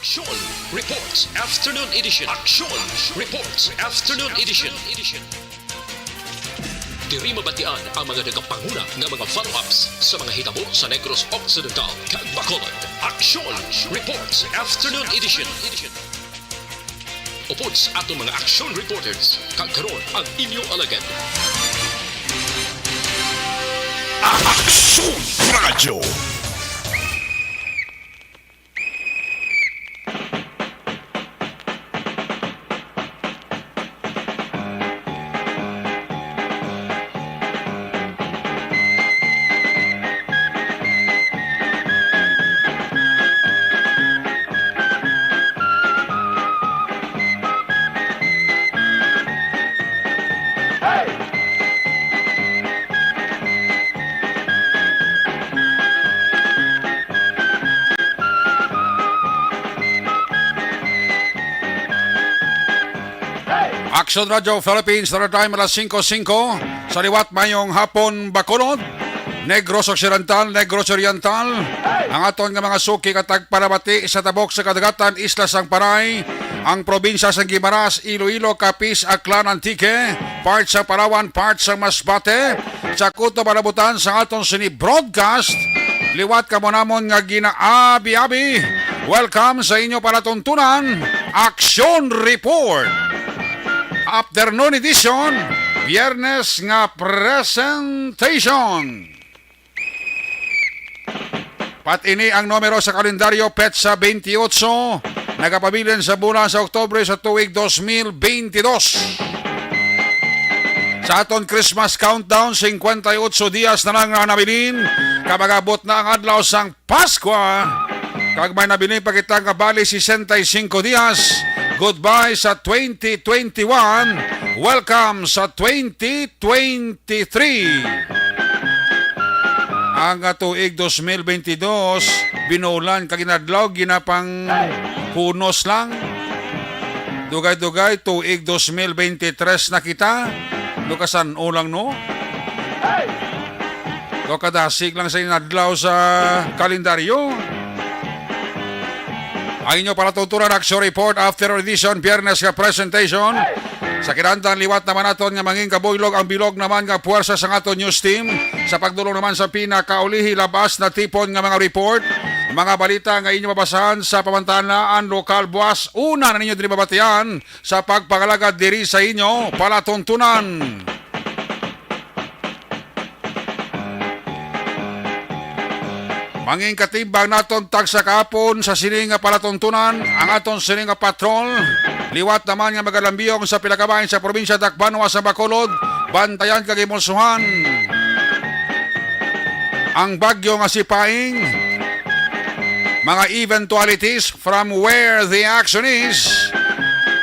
Action Reports Afternoon Edition. Action Reports Afternoon Edition. Diri mabatian ang mga nagapanguna nga mga follow-ups sa mga hitabo sa Negros Occidental kag Bacolod. Action Reports Afternoon Edition. Upods ato mga action reporters kag karon ang inyong alagad. Action Radio. Action Radio Philippines, Standard Time alas 5:05 sa liwat mayong hapon Bacolod, Negros Occidental, Negros Oriental. Ang aton nga mga suki katag parabati sa tabok sa kadagatan Isla Sang Paray, ang probinsya sa Guimaras, Iloilo, Capiz, Aklan, Antique, part sa Palawan, part sa Masbate, sa Kuto Balabutan sa aton sini broadcast. Liwat ka mo namon nga ginaabi-abi. Welcome sa inyo palatuntunan, Action Report. Afternoon edition, Biyernes nga presentation. Pat ini ang numero sa kalendaryo Petsa 28, nagapabilin sa bulan sa Oktubre sa tuig 2022. Sa aton Christmas countdown, 58 dias na lang nabilin, kamagabot na ang adlaw sang Pasko. Kag may nabilin pa kitang kabali 65 dias. Goodbye sa 2021. Welcome sa 2023. Ang tuig 2022, binulan kaginadlaw, ginapang punos lang. Dugay-dugay, tuig 2023 na kita. Lukasan ulang no? Kadasig lang sa inadlaw sa kalendaryo. Ang inyo palatutunan Action Report After Edition, Biyernes nga presentation. Sa kinandang liwat naman naton nga manging kabuylog ang bilog naman nga puwersa sa aton news team. Sa pagdulong naman sa pinakaulihi labas na tipon nga mga report, mga balita nga inyo mabasahan sa pamantalaan lokal buwas. Una na ninyo diri mabatian sa pagpagalagad diri sa inyo palatuntunan. Manging katimbang naton tag sa kapon sa sining nga palatuntunan ang aton sining nga patrol. Liwat naman nga magalambiyong sa pilakabahin sa probinsya Tacloban sa Bacolod, bantayan kag imulsuhan ang bagyo nga sipaing. Mga eventualities from where the action is.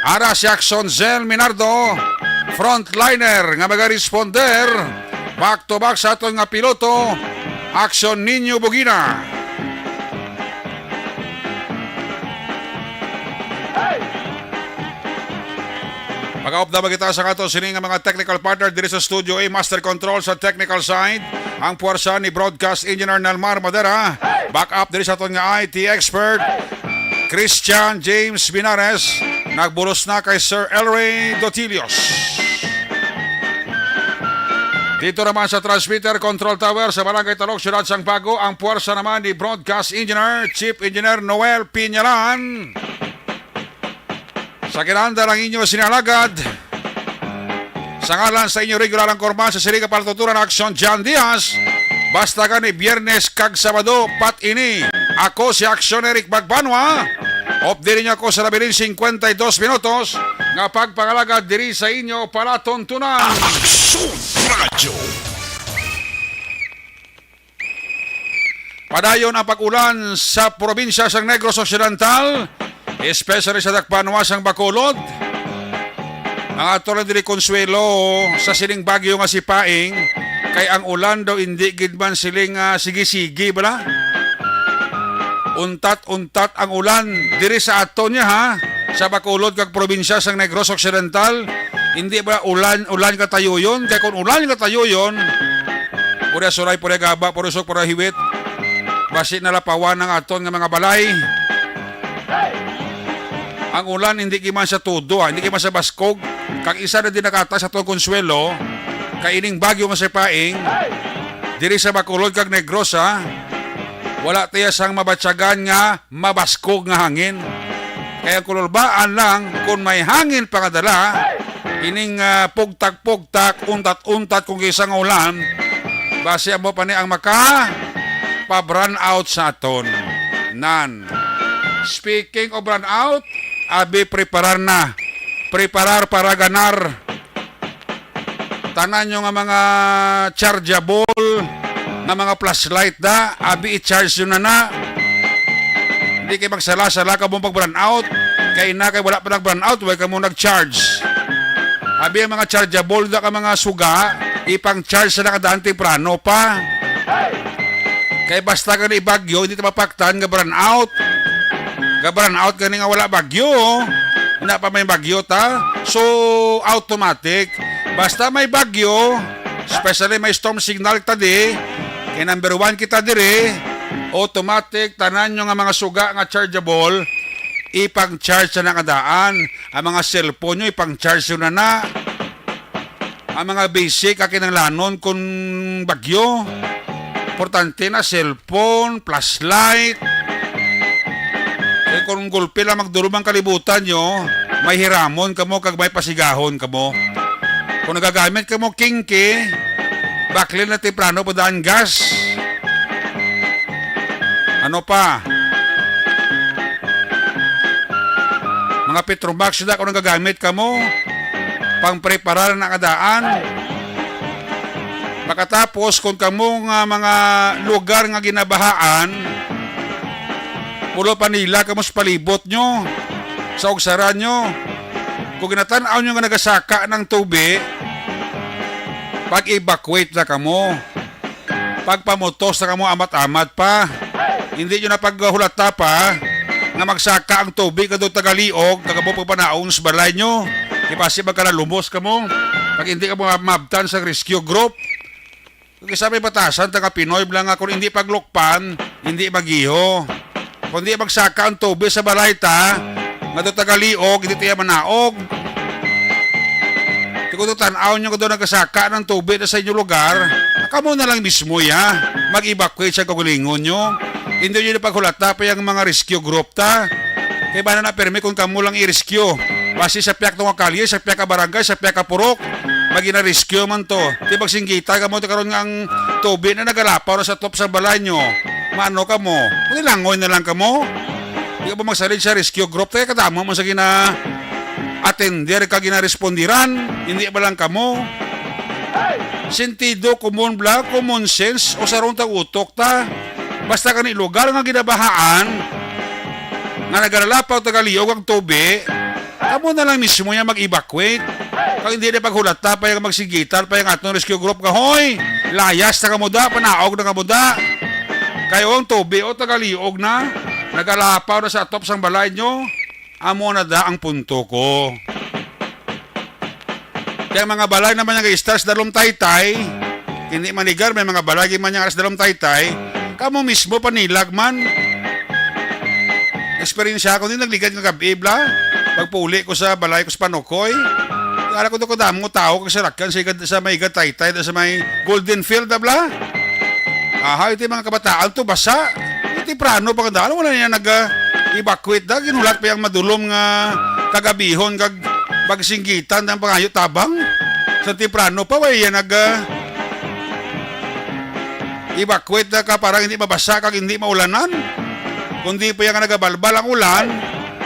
Ara si Action Zel Minardo, frontliner nga magaresponder back to back sa aton nga piloto Action Ninyo Bugina. Pag-aop na magkita sa kato sining nga mga technical partner diri sa Studio A, Master Control sa technical side. Ang puwersa ni Broadcast Engineer Nalmar Madera. Back up diri sa aton nga IT expert Christian James Binares. Nagbulos na kay Sir Elray Dotilios. Dito naman sa transmitter control tower sa Barangay Talok, Siyudad Sangbago, ang puwersa naman ni Broadcast Engineer, Chief Engineer Noel Piñalan. Sa kinanda lang inyo sinalagad, sa ngalan sa inyo regular ang korma sa Siriga Palatuturan Action John Diaz, basta ka ni Biyernes kag Sabado, pat ini. Ako si Action Eric Bagbanwa, op diri niyo ako sa labilin 52 minutos, nga pagpangalagad diri sa inyo palatuntunan. Action Radio. Padayon ang pag-ulan sa probinsya sa Negros Occidental, especially sa Tacloban sang Bacolod. Ang ato lang diri Consuelo sa siling bagyo nga sipaing, kay ang ulan daw hindi gid man siling sige-sige bala. Untat-untat ang ulan diri sa ato niya ha, sa Bacolod kag probinsya sang Negros Occidental. Hindi ba ulan katayo yun? Kaya kung ulan katayo yun, pura suray, pura gaba, pura sok, pura hiwit, basi nalapawan ng aton ng mga balay. Ang ulan hindi kiman sa tudo, hindi kiman sa baskog. Kag isa na din nakata sa tuwang Consuelo, kaining bagyo nga sa paing, diri sa Bacolod kag Negros ha, wala tiya sang mabatsagan nga mabaskog nga hangin. Kaya kululbaan lang kung may hangin pa kadala, ining pugtak-pugtak, untat-untat kung isang ulan, base mo pa ni ang maka pa-run out sa aton. Nan. Speaking of run out, abi preparar na. Preparar para ganar. Tanan nyo nga mga chargeable, nga mga flashlight da, abi i-charge yun na. Hindi kayo magsala-sala ka mong pag-run out. Kaya na kayo wala pa nag-run out, huwag ka mong nag-charge. Abi ang mga chargeable da ka mga suga, ipang-charge sa nakadaan temprano pa. Kaya basta ka na ibagyo, hindi ta mapaktan, ga-run out. Ga-run out ka nga wala bagyo. Hindi pa may bagyo ta. So, automatic. Basta may bagyo, especially may storm signal tadi, kaya number 1 kita dire, automatic, tanan nyo nga mga suga nga chargeable, ipang-charge sa nakadaan. Ang mga cellphone nyo, ipang-charge yun na. Ang mga basic, akinanglanon kung bagyo. Importante na cellphone, flashlight. Kaya kung gulpi lang magdurumang kalibutan nyo, may hiramon ka mo, kag may pasigahon ka mo. Kung nagagamit ka mo kinki, baklin na temprano pa daan gas. Ano pa? Mga Petromax da kung nagagamit ka mo, pang-preparar na kadaan. Pagkatapos kung kamo nga mga lugar nga ginabahaan, pulo pa nila kamo sa palibot nyo, sa ugsaran nyo. Kung ginatanaw nyo nga nagasaka ng tubig, pag-evacuate na kamo. Pagpamutos na kamo amat-amat pa. Hindi nyo na paghulata pa nga magsaka ang tubig kadto tagaliog, tagabo pa panaon sa balay nyo. Ipasi magkana lumos kamo. Pag hindi ka mo mabtan sa rescue group, kung isa may batasan, taga Pinoy lang nga, kung hindi paglukpan, hindi magiho. Kung hindi magsaka ang tubig sa balay ta, nga doon tagaliog, hindi tayo manaog. Kung doon tanaw nyo kung doon nagkasaka ng tubig sa inyong lugar, kamo na lang mismo ya, mag-evacuate sa kagulingon nyo. Hindi nyo na paghulata pa yung mga rescue group ta. Kaya ba na permi kung kamo lang i-rescue? Basi sa piyak ng kalye, sa piyak ka barangay, sa piyak ka purok, magina-rescue man to. Di bagsinggita ka mo, karon nga ang tubig na nagalapaw na sa top sa balay nyo. Maano ka mo? Kung langoy na lang ka mo. Di ka ba magsarid sa rescue group? Kaya katama mo sa gina-attender ka gina-respondiran. Hindi ba lang ka mo? Sentido, common blood, common sense, o sarong tag-utok ta. Basta ka ni lugar nga ginabahaan, nga nagalalapaw tagaliyog ang tubig, kamo na lang mismo yan mag-evacuate. Kung hindi na paghulata pa yung magsigitan pa yung atong rescue group ka, hoy, layas na kamuda, panaog na kamuda. Kayo ang tubig o tagaliog na, nagalapaw na sa top sang balay nyo, amo na da ang punto ko. Kaya mga balay naman yung stars dalom taytay, hindi manigar, may mga balay man yung aras dalom taytay, kamo mismo panilag man. Experience ako din, nagligad ng kabibla, pagpuli ko sa balay ko sa Panukoy, kaya ko doon ko damo tao kasi rakyan sa may gataytay, sa may Golden Field, bla. Aha, ito yung mga kabataan to, basa. Ito prano, pagkandaan, wala niya nag-evacuate da, ginulat pa yung madulom nga kagabihon, kag bagsinggitan ng pangayo tabang. Sa tiprano pa, way yan evacuate na ka, parang hindi mabasa, kag hindi maulanan. Kundi pa yung nagabalbal ang ulan,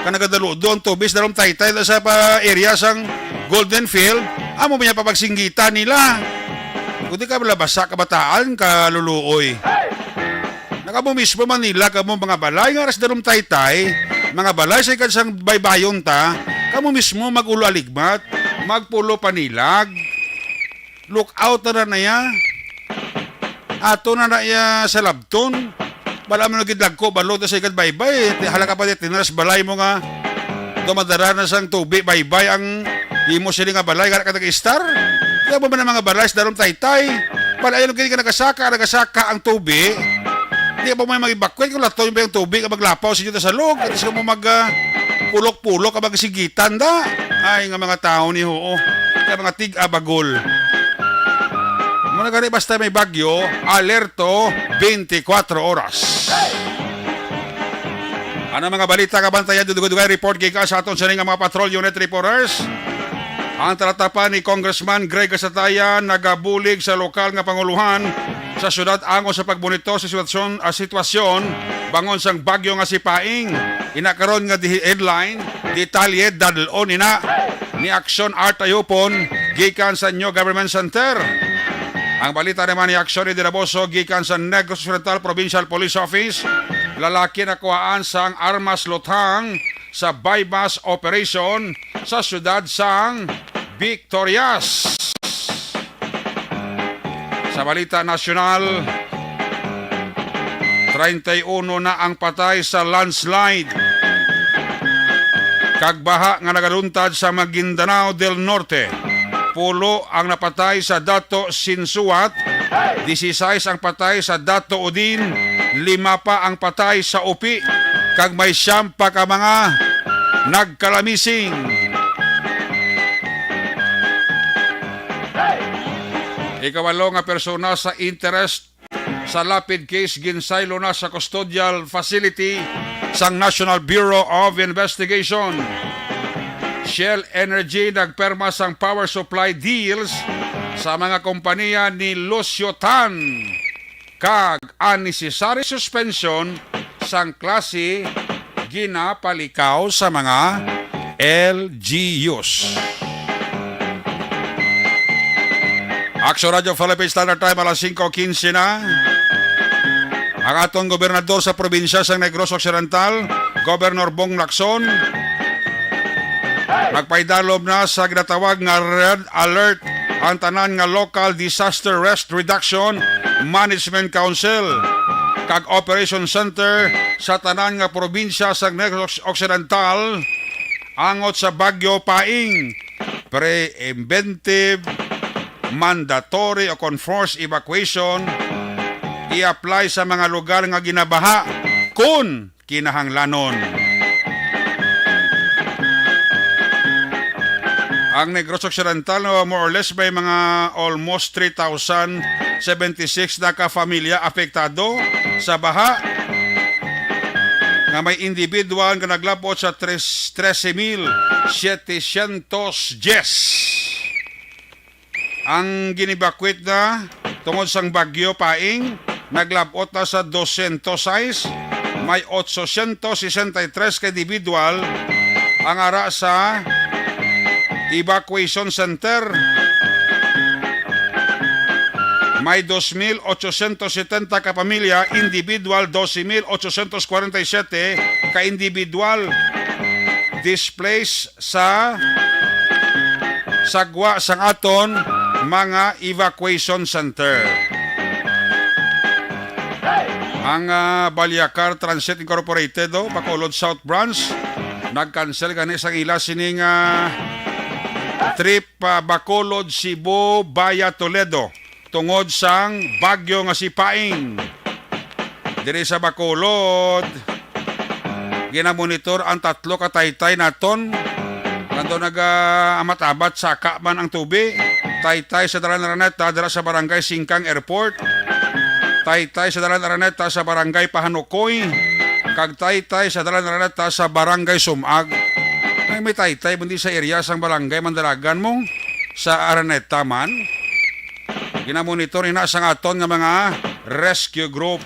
ka nagadalo doon, tubis, dalawang taytay sa area sang Golden Field, amo ba niya papagsinggitan nila? Kundi ka malabasa kabataan, kaluluoy. Nakamo mismo Manila, kamo mga balay, nga aras dalawang taytay, mga balay sa ikansang baybayon ta, kamo mismo magulo aligmat, magpulo panilag, look out na ya, ato na ya sa labton, bala mo nagidlag ko, balot na sa ikad baybay, halaka pa tinaras balay mo nga, dumadara na sang tubig, baybay ang imo sila nga balay, ka nag-star, kaya ba na mga balay sa darong taytay, bala ayun ka nagasaka ang tubig, hindi ba may mag-evacuate, kung lato yung tubig, maglapaw sa inyo sa log, at sa mo Pulok-pulok ka magsigitan da. Ay nga mga tao ni Hoo. Kaya mga tig-abagol. Muna gani basta may bagyo, alerto 24 oras. Ano mga balita kabantayan dudugay report gikan sa aton sa mga patrol unit reporters? Ang talatapan ni Congressman Greg Casatayan nagabulig sa lokal nga panguluhan sa syudad ango sa pagbunito sa sitwasyon bangon sang bagyo nga si Paing. Inakaron nga headline detalye dadlon ina ni Action Art Ayupon gikan sa New Government Center. Ang balita naman ni Action ni Diraboso gikan sa Negros Occidental Provincial Police Office. Lalaki na kuhaan sang armas luthang sa bypass operation sa syudad sang Victorias. Sa balita nasyonal, 31 na ang patay sa landslide. Kagbaha nga nagaluntad sa Maguindanao del Norte. Pulo ang napatay sa Dato Sinsuat, 16 ang patay sa Dato Udin, 5 pa ang patay sa Upi, kag may 9 pa ka mga nagkalamising. Ikawalo nga persona sa interest sa lapid case ginsaylo na sa custodial facility sang National Bureau of Investigation. Shell Energy nagperma sang power supply deals sa mga kompanya ni Lucio Tan kag unnecessary suspension sang klase ginapalikaw sa mga LGUs. Action Radio Philippine Standard Time alas 5:15 na. Ang atong gobernador sa probinsya sa Negros Occidental, Governor Bong Lacson, nagpaidalob na sa ginatawag nga Red Alert ang tanan nga Local Disaster Risk Reduction Management Council kag Operation Center sa tanan nga probinsya sa Negros Occidental angot sa Bagyo Paing. Preventive, mandatory o enforced evacuation i-apply sa mga lugar nga ginabaha kung kinahanglanon. Ang Negros Occidental, more or less may mga almost 3,076 na ka-familia apektado sa baha nga may individual nga naglabot sa 13,710. Ang ginibakwit na tungod sang Bagyo Paing, naglabot na sa 206, may 863 ka individual ang ara sa evacuation center. May 2,870 ka pamilya, individual 12,847 ka individual displaced sa sagwa sang aton mga evacuation center. Ang Balyacar Transit Incorporated, Bacolod South Branch, nag-cancel gani sang ila sining trip Bacolod, Cebu, Baya, Toledo tungod sang bagyo nga si Paing. Diri sa Bacolod, ginamonitor ang 3 ka taytay naton. Nando nag-amatabat sa kaman ang tubi. Taytay sa Dalan Araneta dira sa Barangay Singkang Airport. Taytay sa Dalan Araneta sa Barangay Pahanukoy. Kag taytay sa Dalan Araneta sa Barangay Sumag. Ay may taytay bundi sa area sang barangay Mandalagan mo sa Araneta man. Ginamonitor ina sang aton nga mga rescue group.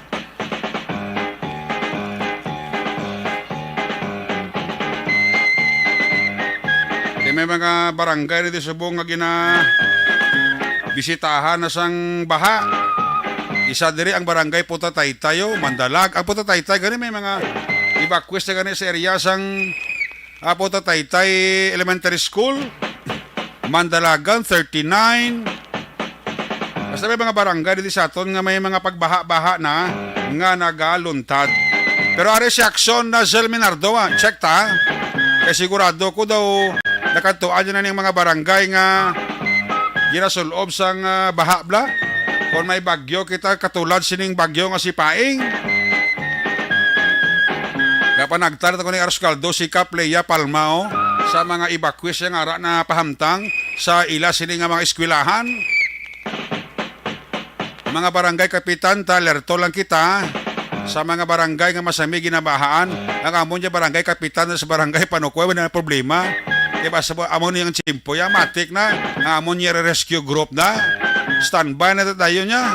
May mga barangay dito sa buong nga bisitahan na sang baha. Isa diri ang barangay Puta Taytayo, Mandalag. Ang Puta Taytay gani may mga evacuees na gani sa area sang Puta Taytay Elementary School, Mandalagan 39. Basta may mga barangay dito sa aton nga may mga pagbaha-baha na nga nagaluntad. Pero ari si Action na Zel Minardo, check ta. Kasi sigurado ko daw nakatuan na ng mga barangay nga ginasulob sang baha bla. Kung may bagyo kita katulad sining bagyo nga si Paing. Ya panagtar ko ni Arscaldo si Kapleya Palmao sa mga evacuees yang ara na pahamtang sa ila sini nga mga eskwelahan. Mga barangay kapitan, talerto lang kita sa mga barangay nga masami ginabahaan. Ang amon niya barangay kapitan sa barangay Panukoy, wala na problema. Diba sa amon niyang chimpo, ya matik na. Ang amon niya rescue group na. Standby na tayo niya.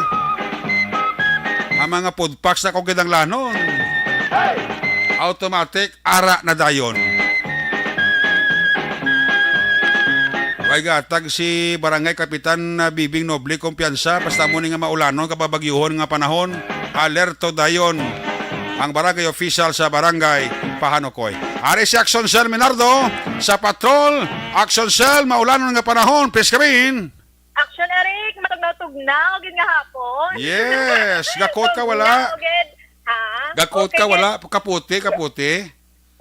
Ang mga food packs na kong lanon. Automatic, ara na dayon. Way gatag si Barangay Kapitan Bibing Noble kumpiyansa basta mo nga maulanon kapabagyuhon nga panahon. Alerto dayon ang barangay official sa barangay Pahanukoy. Ari si Action Cell Minardo sa patrol. Action Cell, maulanon nga panahon. Please kamin. Action, Eric, matugnaw-tugnaw, gid nga hapon. Yes, gakot ka wala. Ha? Gakot ka wala, kaputi.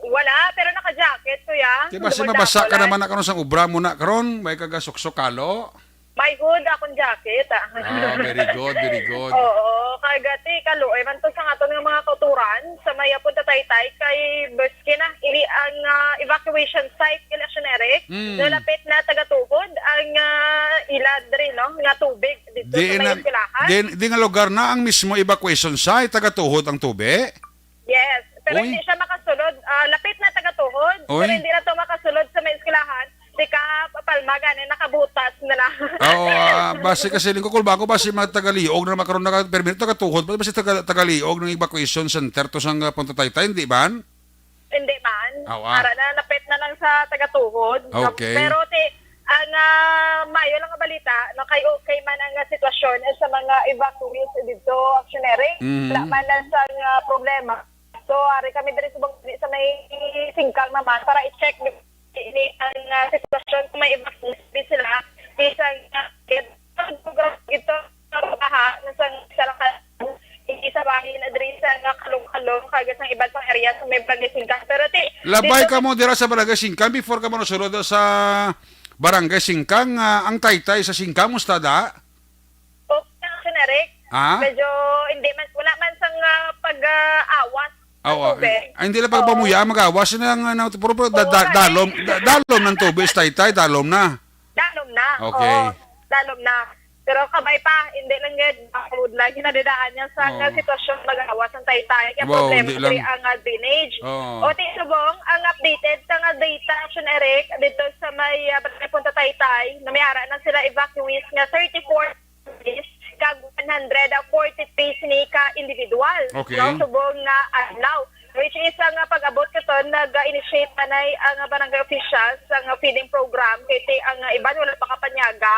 Wala, pero naka-jacket, kuya. Di ba si mabasa ka naman na karon sa ubra mo na karon, may kagasuksokalo. May hood akong jacket, Oh, very good, very good. Oo, kagati kaluoy man to sa aton nga mga tuturan sa may punta taytay kay Beske na ili ang evacuation site election Eric. Nalapit na taga-tugod ang iladri no nga tubig dito sa may eskwelahan. Di nga lugar na ang mismo evacuation site, taga-tuhod ang tube. Yes, pero Uy. hindi siya makasulod. Lapit na taga-tuhod, Uy. pero hindi na to makasulod sa may eskwelahan. Di ka papalma gani nakabutas na lang. Oo, base kasi lingko kulbago base mga tagaliog na makaroon na permit taga-tuhod, base tagaliog ng evacuation center to sang Punta Taytay, hindi ba? Hindi man. Awa. Para na lapit na lang sa taga-tuhod. Okay. Pero ang mayo lang nga balita, no, kay okay man ang sitwasyon sa mga evacuees dito, actionary. Wala man lang sa problema. So, ari kami diri sa may singkang naman para i-check ini ang sitwasyon kung may evacuees sila. Isang ito baha sa salakan isa bahin na diri sa kalong-kalong kagad ng iba't pang area sa may barangay Singkang. Pero Labay dito- ka mo dira sa barangay Singkang before ka mo nasulod sa barangay Singkang, ang Taytay sa Singkang mustada. Okay na siya, Eric. Ah? Medyo hindi man, wala man sang pag-awas ng Oo, tubig. hindi lang pagpamuya, mag-awas na ng dalom ng tubig, Taytay, dalom na. Dalom na. Okay. Oo, dalom na. Pero kamay pa, hindi lang yan, food lang, hinadidaan niya sa Oo. sitwasyon mag-awas ng Taytay. Kaya Wow, problema hindi diri lang. ang drainage. Oo. O tisubong, ang updated sa nga data, Action Eric, dito sa may Punta Taytay, na may ara na sila evacuees nga 34 days, kag 143 sini ka individual. Okay. No, subong nga adlaw. Which is ang pag-abot ka to, nag-initiate pa na ang barangay officials sa feeding program. Kaya ang iba wala pa kapanyaga.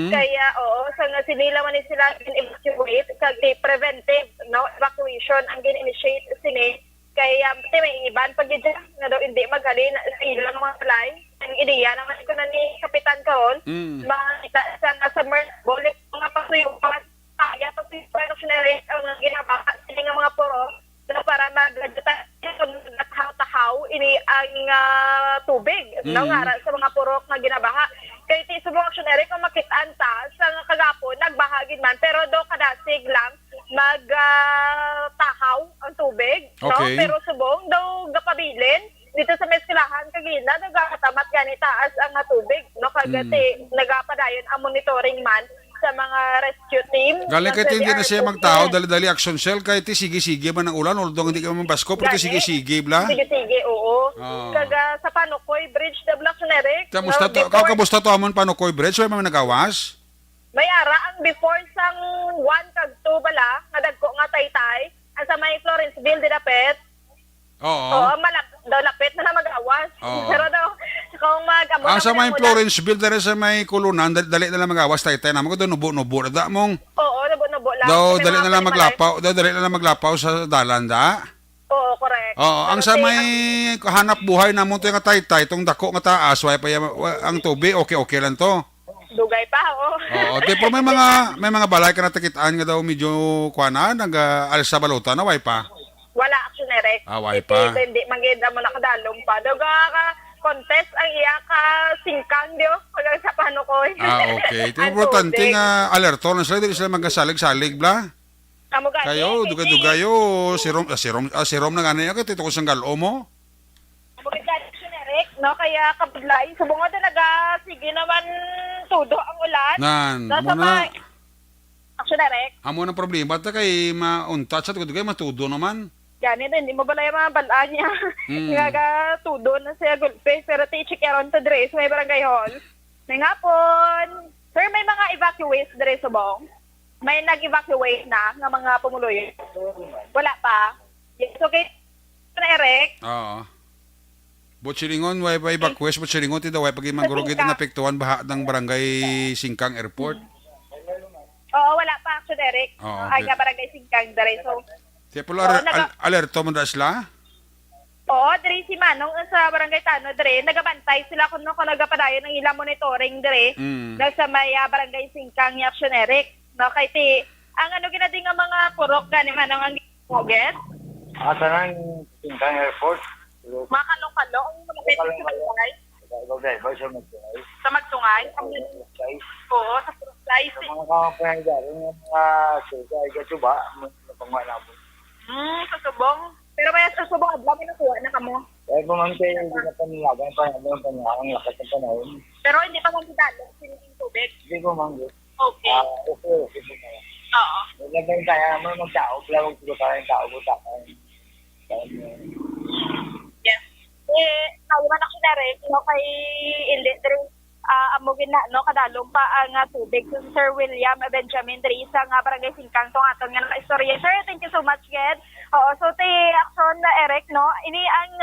Kaya oo, sa nga sinila man ni sila in-evacuate, kag preventive no evacuation ang gin-initiate sini. Kaya may iban pag nga daw hindi magali sa ilang mga palay. Ang ideya naman ko na ni Kapitan karon, makita sa nga submersible, mga pasuyo, mga kaya pag-functionary ang ginabaka sila nga mga puro na para magtahaw ini ang tubig no nga sa mga purok nga ginabaha kay ti subong actionary kung makitaan ta sa kagapon nagbahagid man pero do kadasig lang tahaw ang tubig no Okay. pero subong daw gapabilin dito sa meskelahan kagina nagakatamat gani taas ang tubig no kagati nagapadayon ang monitoring man sa mga rescue team. Galing kay hindi na siya CDR. magtao, dali-dali action cell, kahit sige-sige man ang ulan, although hindi ka mabasko, pero Gani. sige-sige bla. Sige, oo. Oo. Kaga sa Panukoy Bridge, the Black Eric. Kamusta to, kamusta to amon Panukoy Bridge, may mga nagawas? May ara ang before sang 1 kag 2 bala, nga dagko nga Taytay, ang sa may Florenceville, didapet. Oo. Daw lapit na mag-awas. Oo. Pero daw, kung mag-abot Ang sa may Florenceville, dali sa may kulunan, dali na lang magawas Taytay naman ko doon, nubo-nubo na da mong. Oo, nabo lang. Daw, Kasi dali mga na lang palimalay. maglapaw sa dalan da. Oo, correct. Oo, ang sa Pero may hanap buhay na mo to yung Taytay, itong dako nga taas, way pa ang tubig, okay lang to. Dugay pa, oo. Oo, pero may mga balay ka natakitaan nga daw medyo kuana, nag-alsa balutan na way pa. Wala action Eric. Way pa. Hindi mangid mo nakadalong pa. Daga ka contest ang iya ka singkang dio pag sa Panukoy. Okay. Ito Ang importante tubig. nga alerto na sila, dili sila magkasalig-salig bla. Amo gani. Kayo, duga-dugayo. Si Rom na gani ako, tito ko sang galo mo. Bukit gani generic, no? Kaya kabudlay. Subong nga talaga, sige naman tudo ang ulan. Nan, Nasa muna, generic. amo ng problema ta kay mauntat sa duga-dugayo, matudo naman. Gani din, hindi mo bala yung mga balaan niya. Ngaga tudo na siya gulpe. Pero ti-check yaron ta dress, may barangay hall. May ngapon. Sir, may mga evacuates dire subong. May nag-evacuate na ng mga pumuloy. Wala pa. Yes, okay. Na Eric. Oo. Butchilingon, way pa evacuate, Butchilingon, tida way pag imangurugit na napektuhan baha ng barangay Singkang Airport. Oo, wala pa actually, Eric. Oo, Ay, okay. nga barangay Singkang dire. So, Tiya pala, Oo, alerto mo na sila? oo, dire si Manong sa barangay Tano dire, nagabantay sila kung nagapadayon ng ilang monitoring dire. Sa may barangay Singkang Action, Eric. No, kay ti, ang ano ginading nga mga purok gani Manong ang gipoget. Asa nang Singkang Airport? Mga kalong-kalong, malapit sa barangay. Driver siya mag-drive. Sa Magtungay. Oo, sa Purok Sa mga kamapayang dyan, yung mga suga, ay katuba, napangwa na mo. sa Subong. Pero may sa Subong, adla may nakuha na kamo. Dahil pumantay, hindi na panilagan, ang lakas ng panahon. Pero hindi pa man kitalo, siniging tubig. Hindi ko manggo. Okay. Okay. Oo. Lagay tayo, magtao, lawag ko tayo, tao ko tayo. Yes. Nawaman ako na rin, kay Ilde, amugin na, kadalong pa ang tubig. So, Sir William Benjamin, dari isa nga barangay Singkang, tong aton nga naka-istorya. Sir, thank you so much, Ged. Oo, so, action na, Eric, ini ang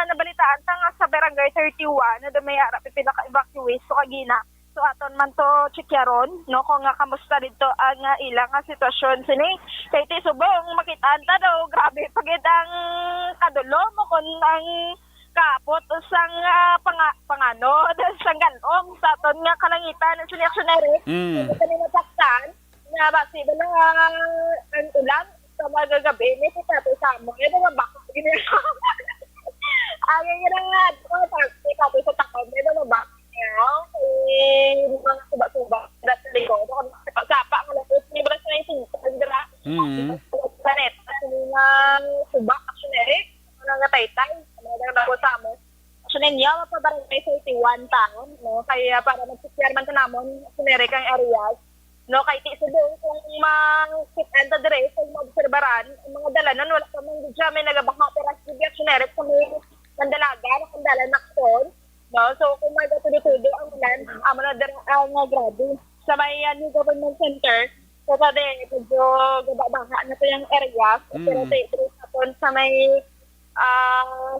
nabalitaan ta nga sa barangay 31, na dumayara, pinaka-evacuate, so, kagina. So, aton man to chikyaron, kung nga kamusta dito ang ilang sitwasyon sini. Kaya ti subong, makitaan ta daw, grabe, pagid ang kadulo mo kung ang kapot sang pangano, sang galom, sa aton nga kalangitan ng siniaksyonary. Ito kanina saktan, nga basi ba lang ang ulan, sa magagabi, may sitato sa mo, ito nga baka, ang yung nga, sitato sa takon, ito nga baka, mga suba-suba sa likod. Ako sapa ang lapos ni Bras na yung sindra. Planet. Kasi mga suba, actually, mga taytay, mga nagdago sa mo. Actually, niya, mapabarangay 31 taon. Kaya para mag-sisiyar man namon, sinere kang areas. Kay tisubong, kung ma-sit-and the dress, kung ma-obserbaran, mga dalanan, wala pa mang dyan, may nagabaka operas di actionary, kung may nandalaga, kung dalan nakson. So, kung may tuloy-tuloy ang ulan, ang grabe. Sa may new government center, so pwede, medyo gababaha na ito yung area. Pero sa may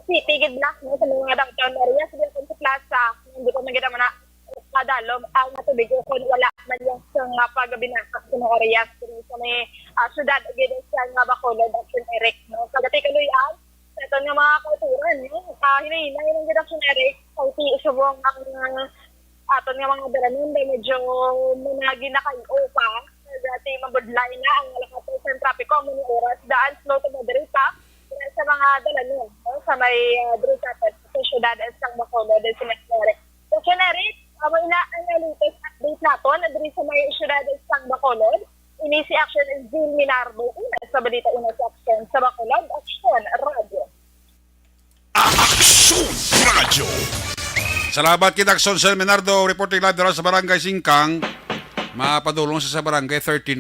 city, gidnak, sa mga downtown area, sa sa plaza, hindi ko maganda mo na kadalom ang matubig kung wala man yung sa pag-binakas sa mga area. Sa may syudad, gano'n siya nga Bacolod, Action Eric. Sa gati kaluyan, ito nga mga kulturan, hinahinay ng Action Eric, kauti subong ang aton nga mga dalanon, medyo mga ginakayo pa, dati mabudlay na ang malakatos ng trapiko, mga oras, daan slow to moderate pa, sa mga dalanon, sa may drusapet, sa syudad, sa Bacolod, sa Sinexere. So, Eric, may ina-analytics update natin, na sa may syudad, sa Bacolod, ini si Action is Jill Minardo, sa balita una sa Action, sa Bacolod, Action Radio. Action Radio! Salamat kita, Akson Sir Menardo, reporting live dara sa barangay Singkang. Mapadulong sa barangay 39.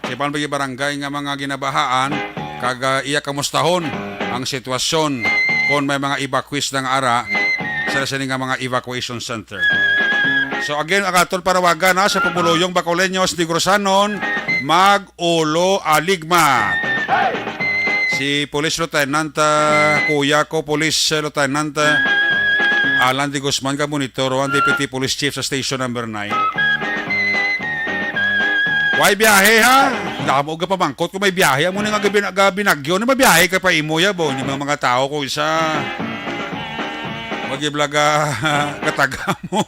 Sa ibang barangay nga mga ginabahaan, iya kamustahon ang sitwasyon kung may mga evacuees ng ara sa sining nga mga evacuation center. So again, akatol parawagan sa pumuluyong Bacoleños di Grosanon, mag-ulo aligmat. Si Police Lieutenant Kuya ko, Police Lieutenant Alan de Guzman, ka monitor ang Deputy Police Chief sa Station Number 9. Why biyahe ha? Damo ka pamangkot kung may biyahe. Amo nga binagyo na mabiyahe ka pa imo ya bo. Ni mga tao ko isa magiblaga kataga mo.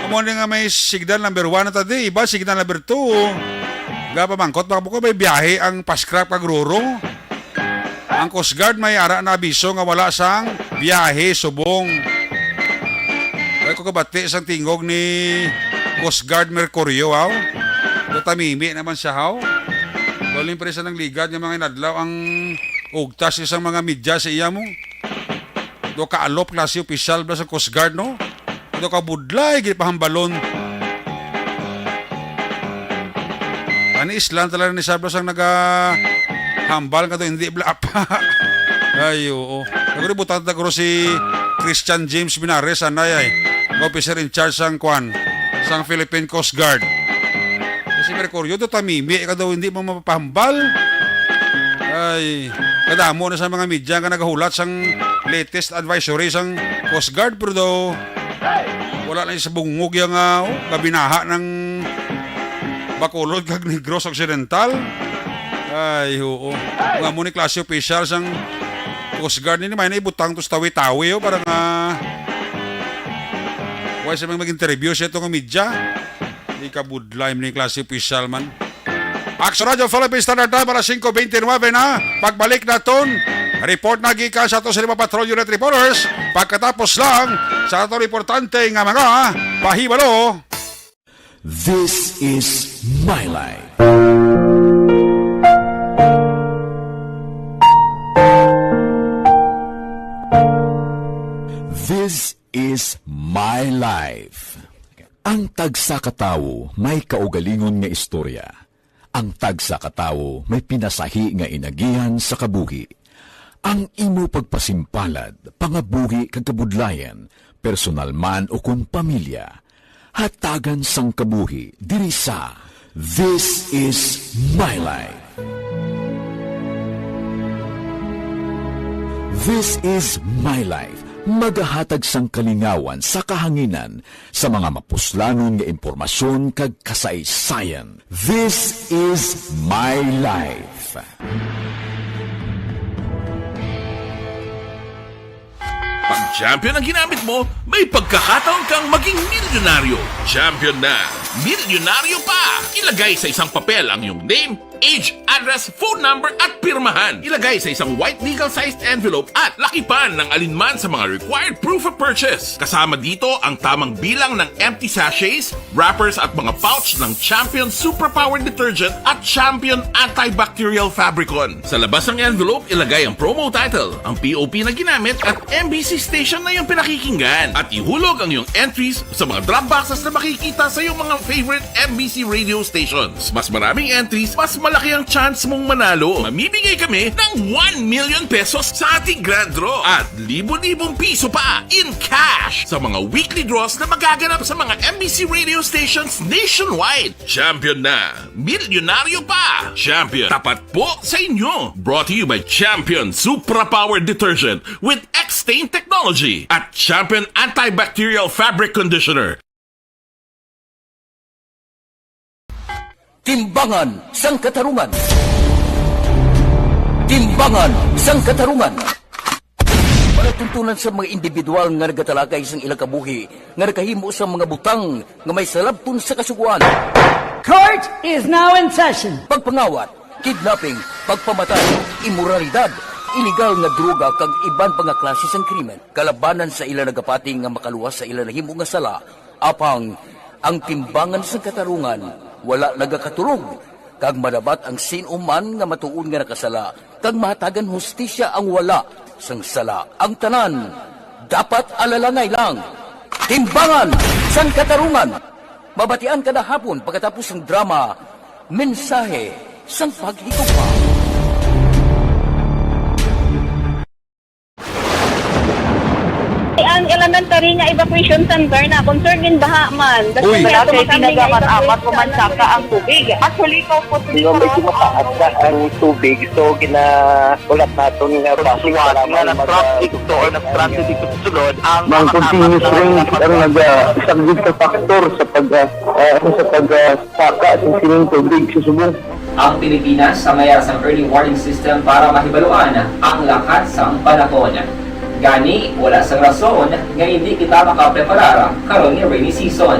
Amo nga may signal number 1 na tadi, iba signal number 2. Ga pamangkot baka ko may biyahe ang paskrap kagruro. Ang Coast Guard may ara na abiso nga wala sang biyahe subong. Ay ko kabati isang tingog ni Coast Guard Mercurio, haw. Tamimi naman siya, haw. Waling presa ng ligat ng mga inadlaw ang ugtas isang mga media sa iya mo. Do kaalop klase opisyal ba sa Coast Guard, no? Do ka budlay, gini pahambalon. Ani Island talaga ni Sablos ang hambal ka to, hindi bla pa. Ay, oo. Nagributan tagro si Christian James Binares, anay ay. Officer in charge sang Kwan, sang Philippine Coast Guard. Kasi Mercurio, to tamimi, ka daw hindi mo mapapahambal. Ay, kadamo na sa mga media ka nagahulat sang latest advisory sang Coast Guard, pero daw, wala na sa bungog yung kabinaha ng Bacolod kag Negros Occidental. Ay, oo. Mga mo ni klase official sang Coast Guard nini may naibutang to sa tawi-tawi parang why sa mga mag-interview siya itong media. Di ka budlay ni klase official man. Action Radio Philippines Standard Time para 5:29 na. Pagbalik naton, report na gikan sa ato sa 5 Patrol Unit Reporters. Pagkatapos lang sa ato importante nga mga pahibalo. This is my life. This is my life. Ang tagsa katawo may kaugalingon nga istorya. Ang tagsa katawo may pinasahi nga inagihan sa kabuhi. Ang imo pagpasimpalad, pangabuhi kag kabudlayan, personal man o kung pamilya, hatagan sang kabuhi diri sa This is my life. This is my life. Magahatag sang kalingawan sa kahanginan sa mga mapuslanon nga impormasyon kag kasaysayan. This is my life. Pag champion ang ginamit mo, may pagkakataon kang maging milyonaryo. Champion na, milyonaryo pa! Ilagay sa isang papel ang iyong name, age, address, phone number at pirmahan. Ilagay sa isang white legal-sized envelope at lakipan ng alinman sa mga required proof of purchase. Kasama dito ang tamang bilang ng empty sachets, wrappers at mga pouch ng Champion Superpower Detergent at Champion Antibacterial Fabricon. Sa labas ng envelope, ilagay ang promo title, ang POP na ginamit at MBC station na yung pinakikinggan. At ihulog ang iyong entries sa mga drop boxes na makikita sa iyong mga favorite MBC radio stations. Mas maraming entries, mas malaki ang chance mong manalo. Mamimigay kami ng 1 million pesos sa ating grand draw at libo-libong piso pa in cash sa mga weekly draws na magaganap sa mga MBC radio stations nationwide. Champion na, milyonaryo pa. Champion, tapat po sa inyo. Brought to you by Champion Superpower Detergent with X-Stain Technology at Champion Antibacterial Fabric Conditioner. Timbangan sang katarungan. Timbangan sang katarungan. Para tuntunan sa mga individual nga nagatalakay sang ilang kabuhi, nga nakahimo sa mga butang nga may salabton sa kasuguan. Court is now in session. Pagpangawat, kidnapping, pagpamatay, imoralidad, iligal nga droga kag iban pa nga klase sang krimen, kalabanan sa ilang nagapati nga makaluwas sa ilang nahimo nga sala, apang ang timbangan sang katarungan wala nagakatulog, kag madabat ang sinuman nga matuon nga nakasala, kag mahatagan hustisya ang wala sang sala. Ang tanan, dapat alalangay lang. Timbangan sang katarungan. Mabatian kada hapon pagkatapos ng drama, mensahe sang paghigugma. Ang elementary nga evacuation center na concern din baha man. Uy, Kasi pinagamat-amat pumansaka ang tubig. Actually, ikaw po So, medyo mataas na ang tubig. So, ulat natin nga Pasiwat nga nag-trap dito or nag-transit dito sa sulod ang Mang continuous range ang nag-subject sa factor sa pagsaka at sining tubig sa subong. Ang Pilipinas sa mayas ang early warning system para mahibaluan ang lakas ng panahon. Gani, wala sang rason nga hindi kita makapreparar karon ni rainy season.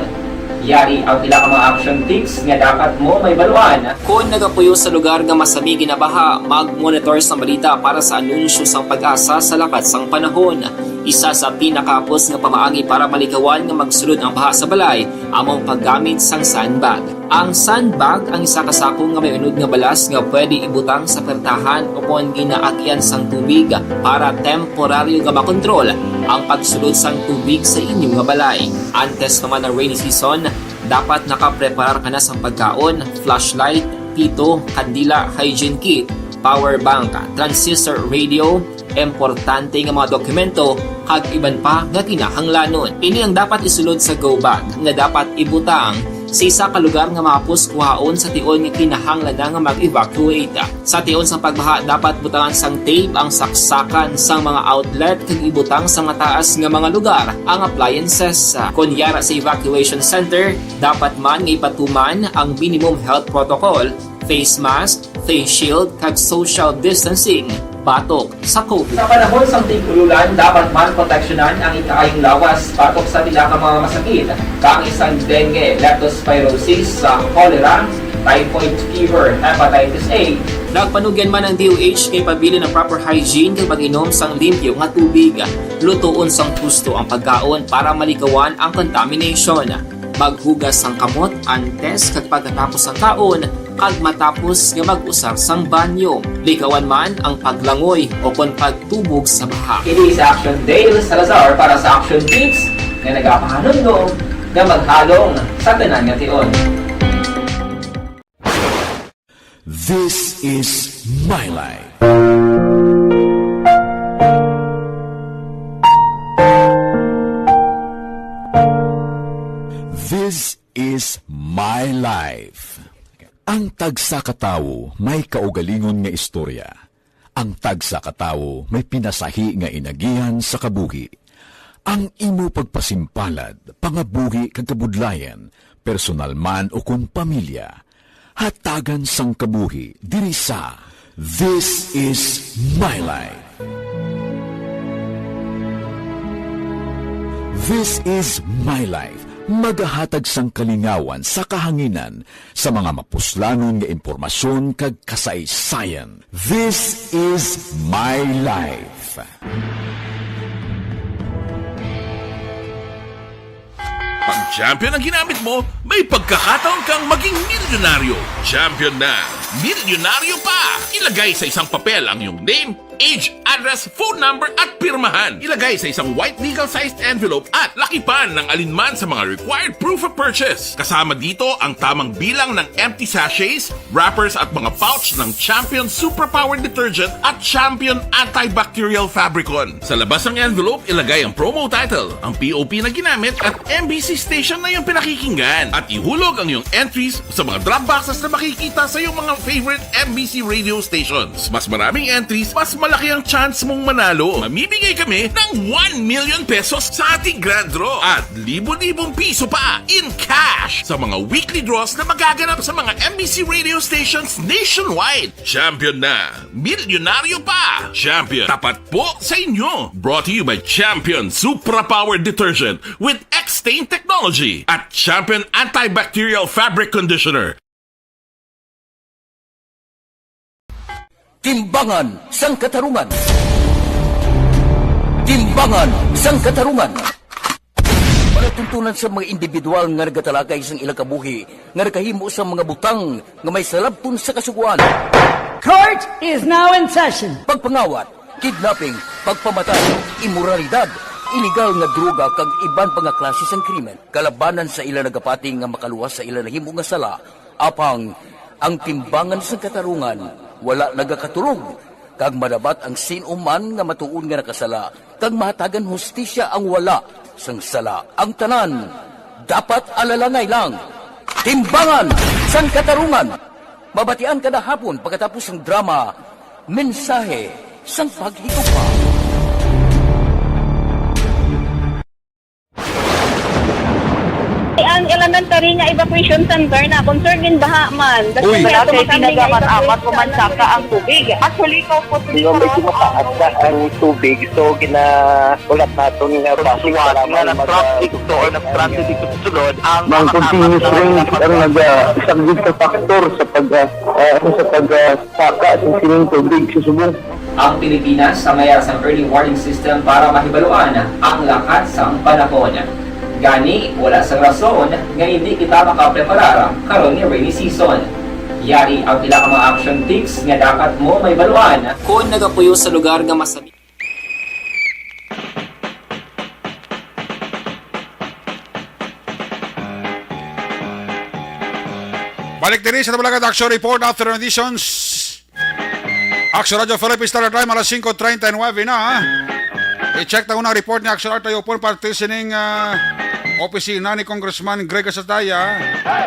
Yari ang pila ka mga action tips nga dapat mo may baluan. Kung nagapuyo sa lugar nga masami ginabaha, mag-monitor sa balita para sa anunsyo sang pag-asa sa lakas sang panahon. Isa sa pinakapos nga pamaagi para malikawan nga magsulod ang baha sa balay among paggamit sang sandbag. Ang sandbag ang isa kasako nga may unod nga balas nga pwede ibutang sa pertahan upon ginaagyan sang tubig para temporaryo nga makontrol ang pagsulod sang tubig sa inyong nga balay. Antes naman ng rainy season, dapat nakapreparar ka na sa pagkaon, flashlight, pito, kandila, hygiene kit, power bank, transistor radio, importante nga mga dokumento kag iban pa nga kinahanglanon. Ini ang dapat isulod sa go bag nga dapat ibutang sa isa ka lugar nga mapus kuhaon sa tion nga kinahanglan nga mag-evacuate. Sa tion sa pagbaha dapat butangan sang tape ang saksakan sang mga outlet kag ibutang sa mataas nga mga lugar ang appliances. Kunyara sa evacuation center, dapat man nga ipatuman ang minimum health protocol, face mask, face shield kag social distancing batok sa COVID. Sa panahon sa tigululan, dapat man proteksyonan ang ikaayong lawas batok sa pila ka mga masakit, kang isang dengue, leptospirosis, cholera, typhoid fever, hepatitis A. Nagpanugyan man ang DOH kay pabili ng proper hygiene kay pag-inom sang limpyo nga tubig. Lutuon sang gusto ang pagkaon para malikawan ang contamination. Maghugas sang kamot antes kag pagkatapos ang kaon kag matapos nga mag-usar sang banyo. Likawan man ang paglangoy o kon pagtubog sa baha. It is Action Dale Salazar para sa Action Tips nga nagapahanundong nga maghalong sa tanan nga tion. This is My Life. This is My Life. Ang tagsa katawo may kaugalingon nga istorya. Ang tagsa katawo may pinasahi nga inagihan sa kabuhi. Ang imo pagpasimpalad, pangabuhi kag kabudlayan, personal man o kung pamilya, hatagan sang kabuhi diri sa This is My Life. This is My Life. Magahatag sang kalingawan sa kahanginan sa mga mapuslanon nga impormasyon kag kasaysayan. This is My Life. Pag champion ang ginamit mo, may pagkakataon kang maging milyonaryo. Champion na, milyonaryo pa! Ilagay sa isang papel ang iyong name, age, address, phone number at pirmahan. Ilagay sa isang white legal-sized envelope at lakipan ng alinman sa mga required proof of purchase. Kasama dito ang tamang bilang ng empty sachets, wrappers at mga pouch ng Champion Superpower Detergent at Champion Antibacterial Fabricon. Sa labas ng envelope, ilagay ang promo title, ang POP na ginamit at MBC station na yung pinakikinggan. At ihulog ang iyong entries sa mga drop boxes na makikita sa iyong mga favorite MBC radio stations. Mas maraming entries, mas malaki ang chance mong manalo. Mamimigay kami ng 1 million pesos sa ating grand draw at libo-libong piso pa in cash sa mga weekly draws na magaganap sa mga MBC radio stations nationwide. Champion na, milyonaryo pa. Champion, tapat po sa inyo. Brought to you by Champion Superpower Detergent with X-Stain Technology at Champion Antibacterial Fabric Conditioner. Timbangan sang katarungan. Timbangan sang katarungan. Panatuntunan sa mga individual nga nagatalagay sang ilang kabuhi nga nakahimo sa mga butang nga may salabton sa kasuguan. Court is now in session. Pagpangawat, kidnapping, pagpamatay, imoralidad, iligal nga droga kag iban pa nga klase sang krimen. Kalabanan sa ilang nagapating nga makaluwas sa ilang nahimo nga sala, apang ang timbangan sang katarungan wala nagakatulog, kag madabat ang sinuman nga matuon nga nakasala, kag mahatagan hustisya ang wala sang sala. Ang tanan, dapat alalangay lang. Timbangan sang katarungan. Mabatian kada hapon pagkatapos ng drama, mensahe sang paghigugma. Ang elementary nga evacuation center na concern din baha man. Uy. Wala kay pinagamat-amat pumansaka ang tubig. Actually, ko po So, medyo mataas na ang tubig. So, ulat natin nga Pasuwat nga ng traffic to or ng-transit dito sa sulod ang Mang continuous range ang isang big factor sa pagsaka sa sining tubig sa subong. Ang Pilipinas sa mayroon sa early warning system para mahibaluan ang lakas ng panahon. Gani, wala sang rason nga hindi kita makapreparar karon ni rainy season. Yari ang pila ka mga action tips nga dapat mo mahibaluan kung nagapuyo sa lugar nga masabi. Balik din sa Tabalagat Action Report after editions. Action Radio Philippines Standard Time alas 5:39 na. I-check na unang report ni Action Radio po parte sining opisina ni Congressman Greg Asataya.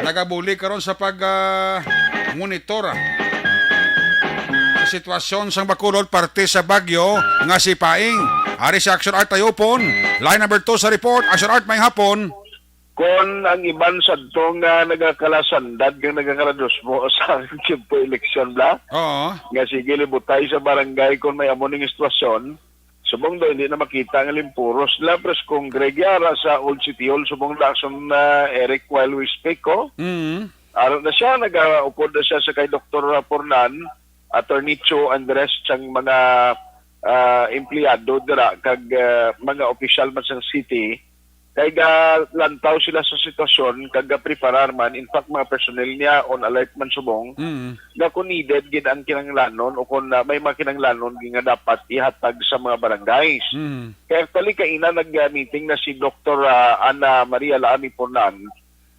Nagabuli karon sa pag-monitor sa sitwasyon sang Bacolod parte sa bagyo nga si Paing. Ari si Action Art tayo po. Line number 2 sa report. Action Art may hapon. Kung ang iban sa itong nagakalasandad kang nagakalados mo sa kimpo eleksyon bla, Oo. nga sige libutay sa barangay kung may amoning istwasyon, subong daw hindi na makita ang limpuros. Labras kung Gregyara sa Old City Hall, subong lakson na Eric while we speak ko. Araw na siya, nag-upod na siya sa kay Dr. Pornan, Attorney Cho Andres, siyang mga empleyado dira, kag mga opisyal man sa city, kay lantaw sila sa sitwasyon, kag preparar man, in fact mga personnel niya on alert man subong, na kung needed, gid ang kinanglanon, o kung may mga kinanglanon, nga dapat ihatag sa mga barangays. Kaya actually, kaina nag-meeting na si Dr. Ana Maria Laami Pornan,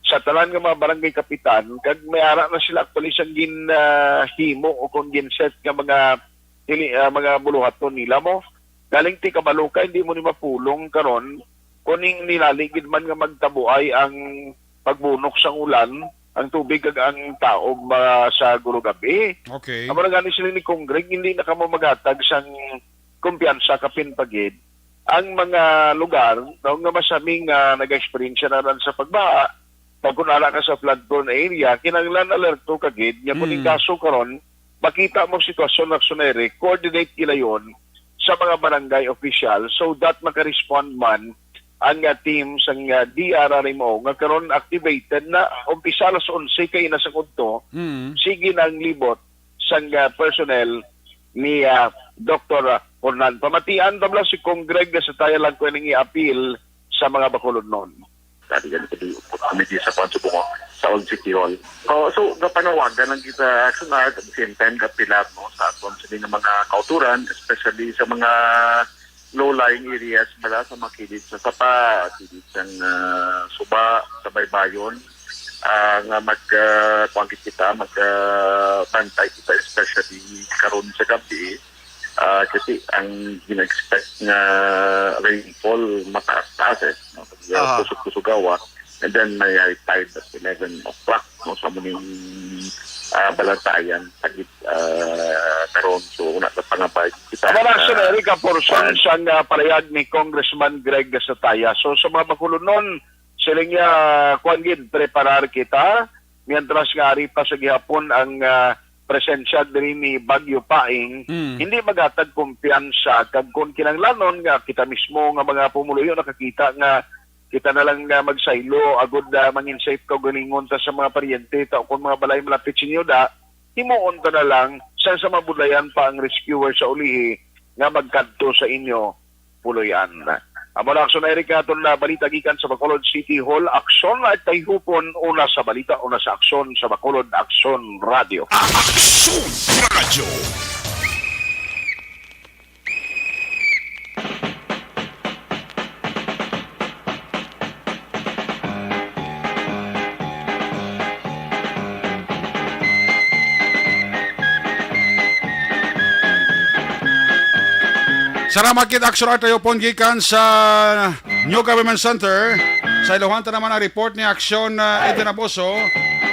sa talan nga mga barangay kapitan, kag may ara na sila actually siyang ginhimo o kung ginset nga mga buluhaton nila mo. Galing ti Kabaluka, hindi mo ni mapulong karon kuning nilaligid man nga magtabuay ang pagbunok sang ulan, ang tubig kag ang taob sa gulo gabi. Okay. Amo gani sila ni Congreg, hindi na kamo maghatag sang kumpiyansa kapin pagid. Ang mga lugar daw nga masaming nag-experience na ran sa pagbaha, pag kunala ka sa flood prone area, kinanglan alerto kagid, nga kuning kaso karon, makita mo sitwasyon ng sunere, coordinate kila yon sa mga barangay official so that makarespond man ang team sa DRRMO nga karon activated na umpisa alas 11 kay nasa kunto sige nang libot sang personnel ni Dr. Pornan. Pamatian tabla si Congreg sa tayo lang ko ning i-appeal sa mga Bacolod noon. Dati ganito di committee sa pansubong sa Old City Hall. So napanawagan lang kita action at the same time kapilat mo sa aton sa mga kauturan, especially sa mga low-lying areas mula sa makilid sa Sapa, kilid sa Suba, sa Baybayon, nga mag-quantity kita, mag-bantay kita, especially karon sa gabi, kasi ang gina-expect na rainfall mataas-taas kusog-kusugawa, and then may tide at 11 o'clock sa muning balantayan pagit karon so una sa pangabay kita. Sa Erika portion sang palayag ni Congressman Greg Gasataya. So sa mga Bacolod noon, sila nga kuan gid preparar kita mientras nga ari pa sa gihapon ang presensya diri ni Bagyo Paing, hindi maghatag kumpiyansa kag kun kinanglanon nga kita mismo nga mga pumuluyo nakakita nga kita na lang magsaylo agud mangin safe ka galingon ta sa mga paryente ta kung mga balay malapit sa inyo da himuon ta na lang sa mabulayan pa ang rescuer sa ulihi nga magkadto sa inyo puluyan. Amo na Action Erika aton na balita gikan sa Bacolod City Hall. Aksyon at tayhupon una sa balita, una sa aksyon sa Bacolod Action Radio. Action Radio. Salamat kit Action Art tayo pong gikan sa New Government Center. Sa iluhan ta naman ang report ni Action Eden Aboso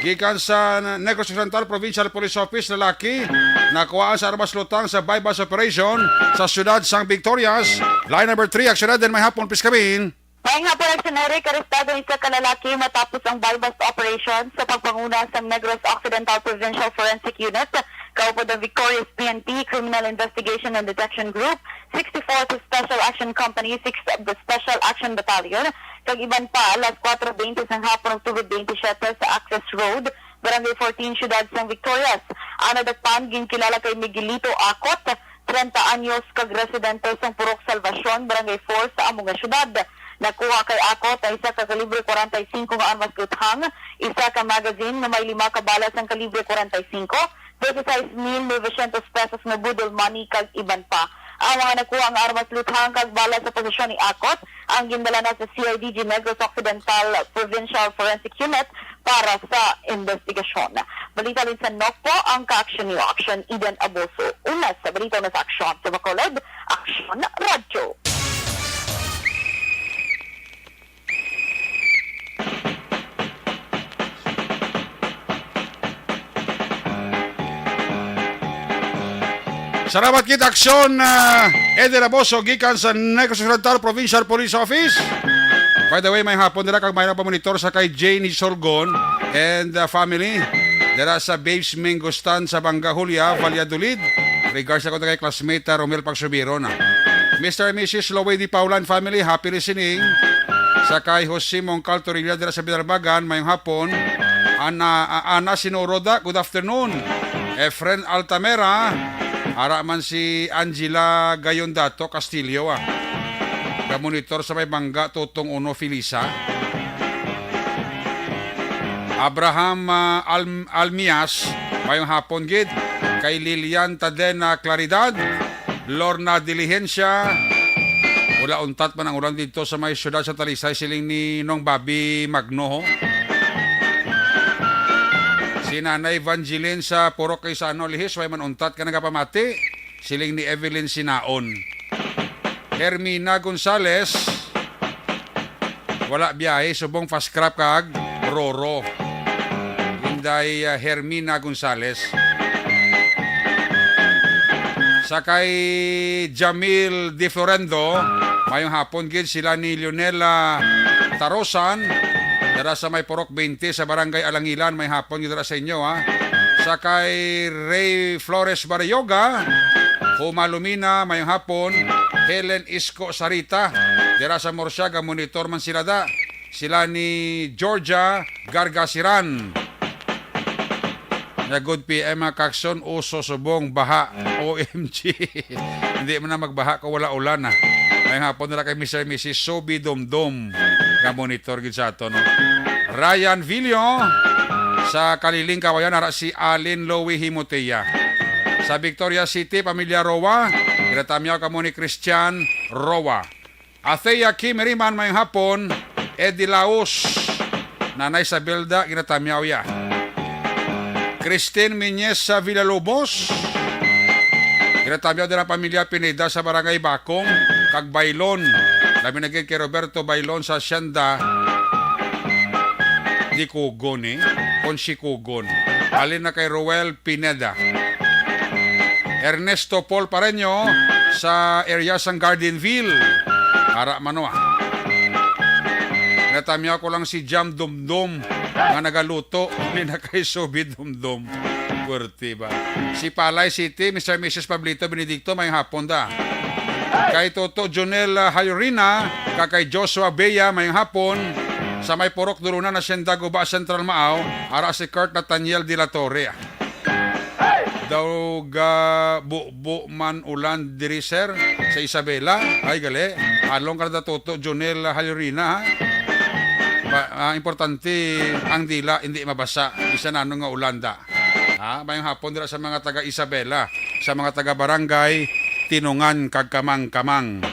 gikan sa Negros Occidental Provincial Police Office lalaki nakuhaan sa armas lutang sa bypass operation sa siyudad Sang Victorias. Line number 3 Action Eden may hapon please kamin. May nga po nagsinari, karestado isa kalalaki matapos ang bypass operation sa pagpanguna sa Negros Occidental Provincial Forensic Unit, kaupo ng Victorious PNP Criminal Investigation and Detection Group, 64th Special Action Company, 6th Special Action Battalion, kag iban pa alas 4:20 ng hapon ng October 27 sa Access Road, Barangay 14, Ciudad Sang Victorias. Ano dagpan, ginkilala kay Miguelito Akot, 30 anyos kag residente sa Purok Salvacion, Barangay 4 sa among nga syudad. Nakuha kay akot ang isa ka kalibre 45 nga armas luthang, isa ka magazine na may 5 ka balas ang kalibre 45, 26,900 pesos na budol money kag iban pa. Ang mga nakuha ang armas luthang kag balas sa posisyon ni akot ang gindala na sa CIDG Negros Occidental Provincial Forensic Unit para sa investigasyon. Balita rin sa NOCPO ang ka-action ni Action Eden Aboso. Una sa balita na sa Action sa Bacolod, Action Radio. Salamat kit aksyon Eden Aboso gikan sa Negros Occidental Provincial Police Office. By the way, may hapon nila kag may napamonitor sa kay Janie Sorgon and family dira sa Babes Mingostan sa Banga Julia, Valladolid. Regards ako kay classmate Romel Pagsubiron. Mr. and Mrs. Lowe Di Paulan family, happy listening. Sa kay Jose Mongcal Torilla dira sa Binarbagan, may hapon. Ana Sinoroda, good afternoon. Efren Altamera, ara man si Angela Gayondato Castillo Monitor sa may Bangga Tutong Uno Filisa. Abraham Almias mayong hapon gid kay Lilian Tadena Claridad, Lorna Diligencia. Wala untat man ang ulan dito sa may syudad sa Talisay, siling ni Nong Bobby Magno. Si Nanay Evangeline sa Purok kay Sano Lihis, way man untat ka nagapamati, siling ni Evelyn Sinaon. Hermina Gonzales, wala biyahe, subong fast scrap kag Roro. Hinday Hermina Gonzales. Sakay Jamil Di Florendo, mayong hapon gid sila ni Leonela Tarosan, dara sa may Purok 20 sa Barangay Alangilan, may hapon gid dara sa inyo Sakay Ray Flores Baryoga, Humalumina, mayong hapon. Helen Isko Sarita, dira sa Morsiaga, monitor man sila da. Sila ni Georgia Gargasiran. Na good PM kakson, uso subong baha. OMG. Hindi mo na magbaha kung wala ulan May hapon nila kay Mr. and Mrs. Sobi Domdom. Ka-monitor gid sa ato, no? Ryan Villo, sa Kaliling Kawayan, ara si Alin Lowy Himoteya. Sa Victoria City, Pamilya Roa, ginatamyaw ka mo ni Christian Roa. Athea Kim Riman may hapon, Eddie Laos, Nanay Sabelda, ginatamyaw ya. Christine Minyes sa Villalobos, ginatamyaw din ang Pamilya Pineda sa Barangay Bakong, kag Bailon. Dami naging kay Roberto Bailon sa Sianda, di Kugon Consi Kugon. Alin na kay Roel Pineda. Ernesto Paul Pareño sa area sang Gardenville. Ara mano Natamya ko lang si Jam Dumdum nga nagaluto ni na kay Sobi Dumdum. Puwerte ba? Si Palay City, Mr. and Mrs. Pablito Benedicto, may hapon da. Kay Toto Jonel Hayorina, kay Joshua Bea, may hapon. Sa may Purok Durunan na Sienda Guba Central Maaw, ara si Kurt Nathaniel de la Torre. Daw bu man ulan diri sir sa Isabela. Ay gali, along kada Toto Jonel Hayorina importante ang dila hindi mabasa isa na nga ulanda. Mayong hapon dira sa mga taga Isabela, sa mga taga barangay Tinungan kag Kamang-Kamang.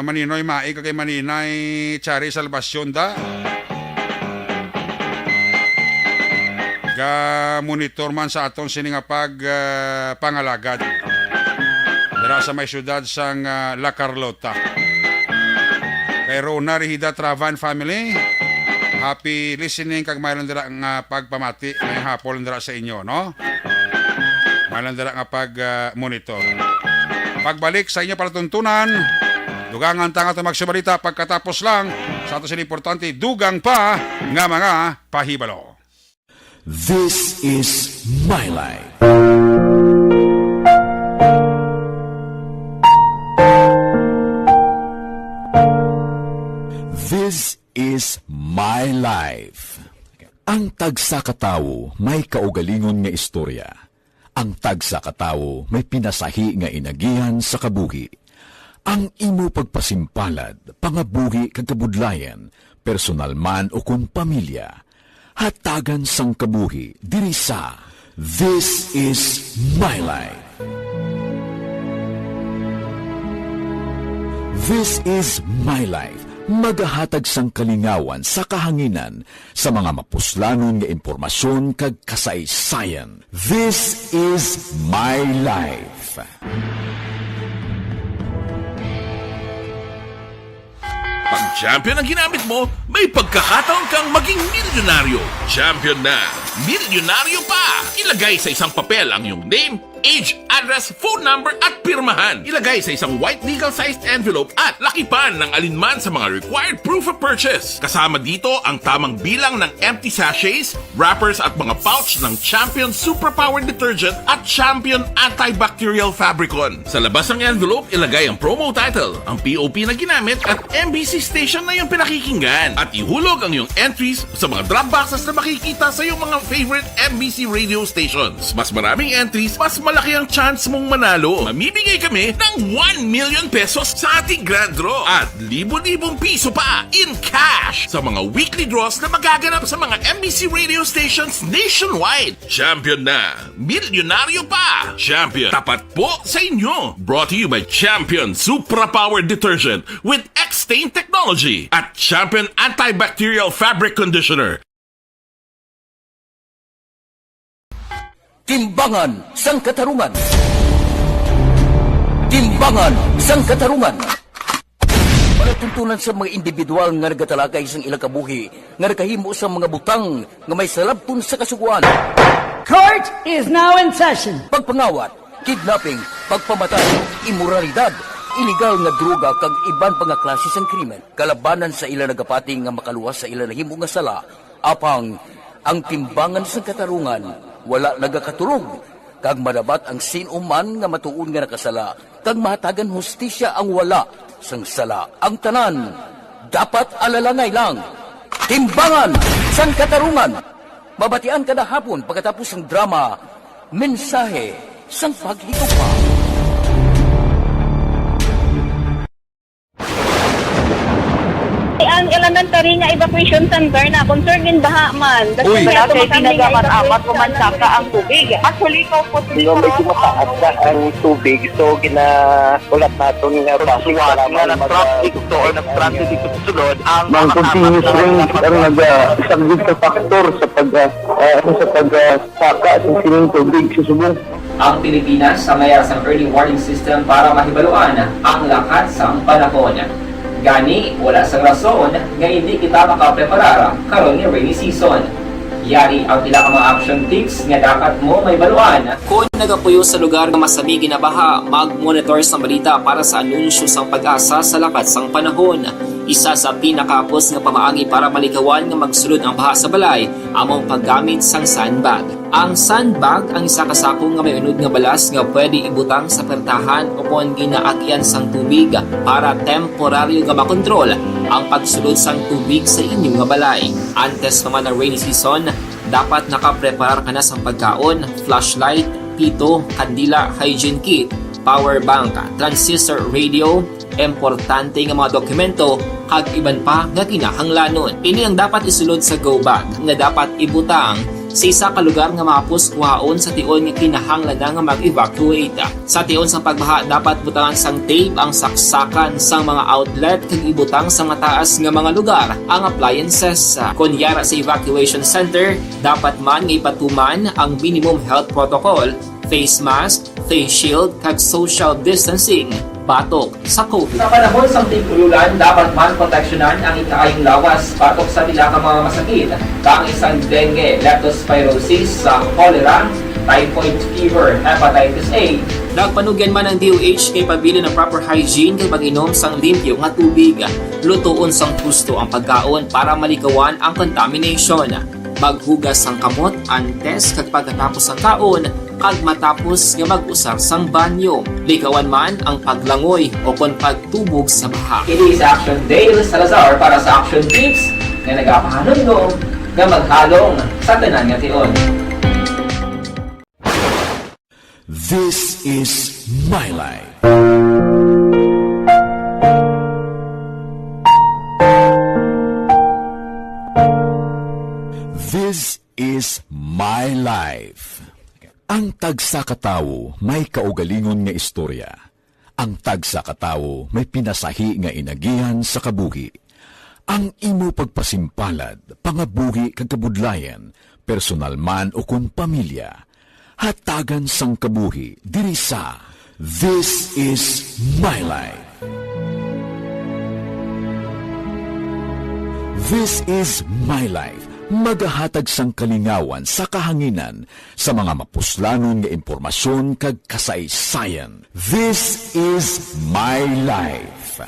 Maninoy mai kay Maninay Chari Salvacion da. Monitor man sa aton sini nga pangalagad dira sa may syudad sang La Carlota. Kay Rona Rihida Travan family, happy listening kag mayroon dira nga pagpamati may hapon dira sa inyo, no? Mayroon dira nga monitor. Pagbalik sa inyo palatuntunan, dugangan tanga ta magsubalita pagkatapos lang sa ato sini importante dugang pa nga mga pahibalo. This is My Life. This is My Life. Ang tagsakatawo may kaugalingon nga istorya. Ang tagsa katawo may pinasahi nga inagihan sa kabuhi. Ang imo pagpasimpalad, pangabuhi kag kabudlayan, personal man o kung pamilya, hatagan sang kabuhi diri sa This is My Life. This is My Life. Magahatag sang kalingawan sa kahanginan sa mga mapuslanon nga impormasyon kag kasaysayan. This is My Life. Pag champion ang ginamit mo, may pagkakataon kang maging milyonaryo. Champion na, milyonaryo pa! Ilagay sa isang papel ang iyong name, age, address, phone number at pirmahan. Ilagay sa isang white legal-sized envelope at lakipan ng alinman sa mga required proof of purchase. Kasama dito ang tamang bilang ng empty sachets, wrappers at mga pouch ng Champion Superpower Detergent at Champion Antibacterial Fabricon. Sa labas ng envelope, ilagay ang promo title, ang POP na ginamit at MBC station na yung pinakikinggan. At ihulog ang iyong entries sa mga drop boxes na makikita sa iyong mga favorite MBC radio stations. Mas maraming entries, mas malaki ang chance mong manalo. Mamimigay kami ng 1 million pesos sa ating grand draw at libo-libong piso pa in cash sa mga weekly draws na magaganap sa mga MBC radio stations nationwide. Champion na, milyonaryo pa. Champion, tapat po sa inyo. Brought to you by Champion Supra Power Detergent with X-Stain Technology at Champion Antibacterial Fabric Conditioner. Timbangan sang katarungan. Timbangan sang katarungan. Palatuntunan sa mga individual nga nagatalagay sang ilang kabuhi nga nakahimo sa mga butang nga may salabton sa kasuguan. Court is now in session. Pagpangawat, kidnapping, pagpamatay, immoralidad, iligal nga droga kag iban pa nga klase sang krimen. Kalabanan sa ilang nagapating nga makaluwas sa ilang nahimo nga sala, apang ang timbangan sang katarungan wala nagakatulog, kag madabat ang sinuman nga matuon nga nakasala, kag mahatagan hustisya ang wala sang sala. Ang tanan, dapat alalangay lang. Timbangan sang katarungan. Mabatian kada hapon pagkatapos ng drama, mensahe sang paghikupa. Ang elementary nga evacuation center na concern din baha man. Uy. Kasi tinagaman amat kumansaka ang tubig. Actually, ko po Di ba medyo mataas na ang tubig, so ginaulat natin nga pasiwala nga ng traffic to or nag-traffic dito sa sulod ang continuous rain ang isang good factor sa pagsaka sa sining tubig sa Subong. Ang Pilipinas sa mayroon sa early warning system para mahibaluan ang lakat sa panahon. Gani, wala sa rason nga hindi kita makapreparara karon ni rainy season. Yari ang pila ka mga action tips nga dapat mo may baluan. Kung nagapuyo sa lugar nga masabi ginabaha, mag-monitor sa balita para sa anunsyo sang pag-asa sa lakat sang panahon. Isa sa pinakapos nga pamaagi para malikawan nga magsulod ang baha sa balay, among paggamit sang sandbag. Ang sandbag ang isa kasakong nga may unod nga balas nga pwede ibutang sa pertahan upon ginaagyan sang tubig para temporaryo nga makontrol ang pagsulod sang tubig sa inyong nga balay. Antes naman ng rainy season, dapat nakapreparar ka na sa pagkaon, flashlight, pito, kandila, hygiene kit, power bank, transistor radio, importante nga mga dokumento, kag iban pa nga kinahanglanon. Ini ang dapat isulod sa go bag nga dapat ibutang sa isa ka lugar nga mapus kuhaon sa tion nga kinahanglan nga mag-evacuate. Sa tion sa pagbaha dapat butangan sang tape ang saksakan sang mga outlet kag ibutang sa mataas nga mga lugar ang appliances. Kunyara sa evacuation center, dapat man nga ipatuman ang minimum health protocol, face mask, face shield kag social distancing. Batok sa COVID. Sa panahon sa tigululan, dapat man proteksyonan ang ikaayong lawas batok sa pila ka mga masakit. Kang isang dengue, leptospirosis, cholera, typhoid fever, hepatitis A. Nagpanugyan man ang DOH kay pabili ng proper hygiene kay pag-inom sang limpyo nga tubig. Lutuon sang husto ang pagkaon para malikawan ang contamination. Maghugas sang kamot antes kag pagkatapos ang kaon kag matapos nga mag-usar sang banyo. Likawan man ang paglangoy o kon pagtubog sa baha. Kini sa Action Dale Salazar para sa Action Tips nga nagapahanong nga maghalong sa tanan nga tion. This is My Life. This is My Life. Ang tagsakatawo may kaugalingon nga istorya. Ang tagsakatawo may pinasahi nga inagihan sa kabuhi. Ang imo pagpasimpalad, pangabuhi kag kabudlayan, personal man o kun pamilya, hatagan sang kabuhi diri sa This is My Life. This is My Life. Magahatag sang kalingawan sa kahanginan sa mga mapuslanon nga impormasyon kag kasaysayan. This is My Life.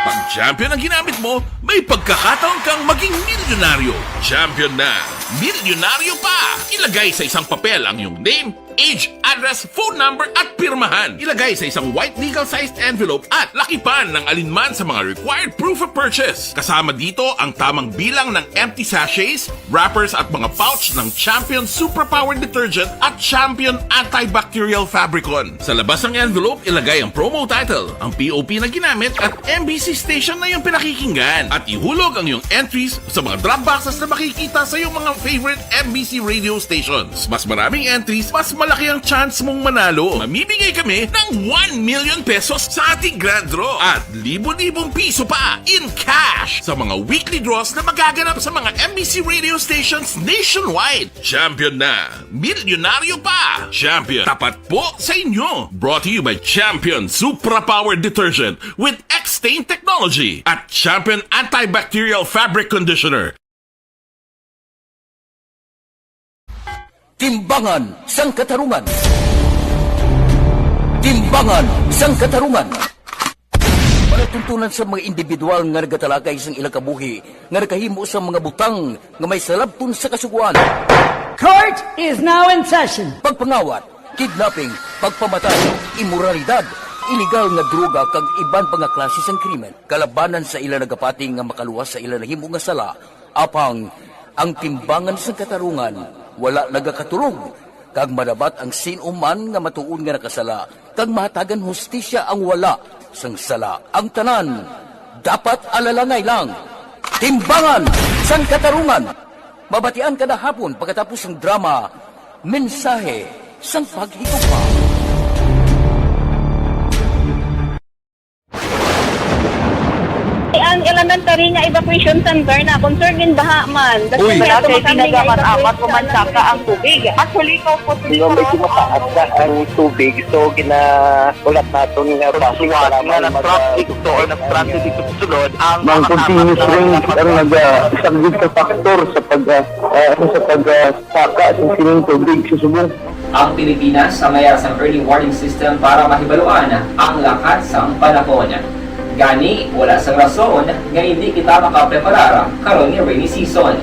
Pag champion ang ginamit mo, may pagkakataon kang maging milyonaryo. Champion na, milyonaryo pa! Ilagay sa isang papel ang iyong name, age, address, phone number at pirmahan. Ilagay sa isang white legal-sized envelope at lakipan ng alinman sa mga required proof of purchase. Kasama dito ang tamang bilang ng empty sachets, wrappers at mga pouch ng Champion Superpower Detergent at Champion Antibacterial Fabricon. Sa labas ng envelope, ilagay ang promo title, ang POP na ginamit at MBC station na yung pinakikinggan. At ihulog ang iyong entries sa mga drop boxes na makikita sa iyong mga favorite MBC radio stations. Mas maraming entries, mas malaki ang chance mong manalo. Mamimigay kami ng 1 million pesos sa ating grand draw at libo-libong piso pa in cash sa mga weekly draws na magaganap sa mga MBC radio stations nationwide. Champion na, milyonaryo pa. Champion, tapat po sa inyo. Brought to you by Champion Supra Power Detergent with X-Stain Technology at Champion Antibacterial Fabric Conditioner. Timbangan sang katarungan. Timbangan sang katarungan. Palatuntunan sa mga individual nga nagatalakay sang ilang kabuhi nga nakahimo sa mga butang nga may salabton sa kasuguan. Court is now in session. Pagpangawat, kidnapping, pagpamatay, imoralidad, iligal nga droga kag iban pa nga klase sang krimen kalabanan sa ilang nagapating nga makaluwas sa ilang nahimo nga sala apang ang timbangan sang katarungan wala nagakatulog, kag madabat ang sinuman nga matuon nga nakasala, kag mahatagan hustisya ang wala sang sala. Ang tanan, dapat alalangay lang. Timbangan sang katarungan. Mabatian kada hapon pagkatapos ng drama, mensahe sang paghigugma. Ang elementary nga evacuation center na concern din baha man. Uy. Kasi tinagaman amat kumansaka ang tubig. Actually, ko po Di ba medyo mataas na ang tubig, so ginaulat natin nga pasiwala nga ng traffic to or nag-transit dito sa sulod ang continuous rain ang nag-isang sa factor sa pagsaka sa sining tubig sa subong. Ang Pilipinas sa mayroon sa early warning system para mahibaluan ang lakat sang panahon. Gani, wala sang rason nga hindi kita makapreparara karon ni rainy season.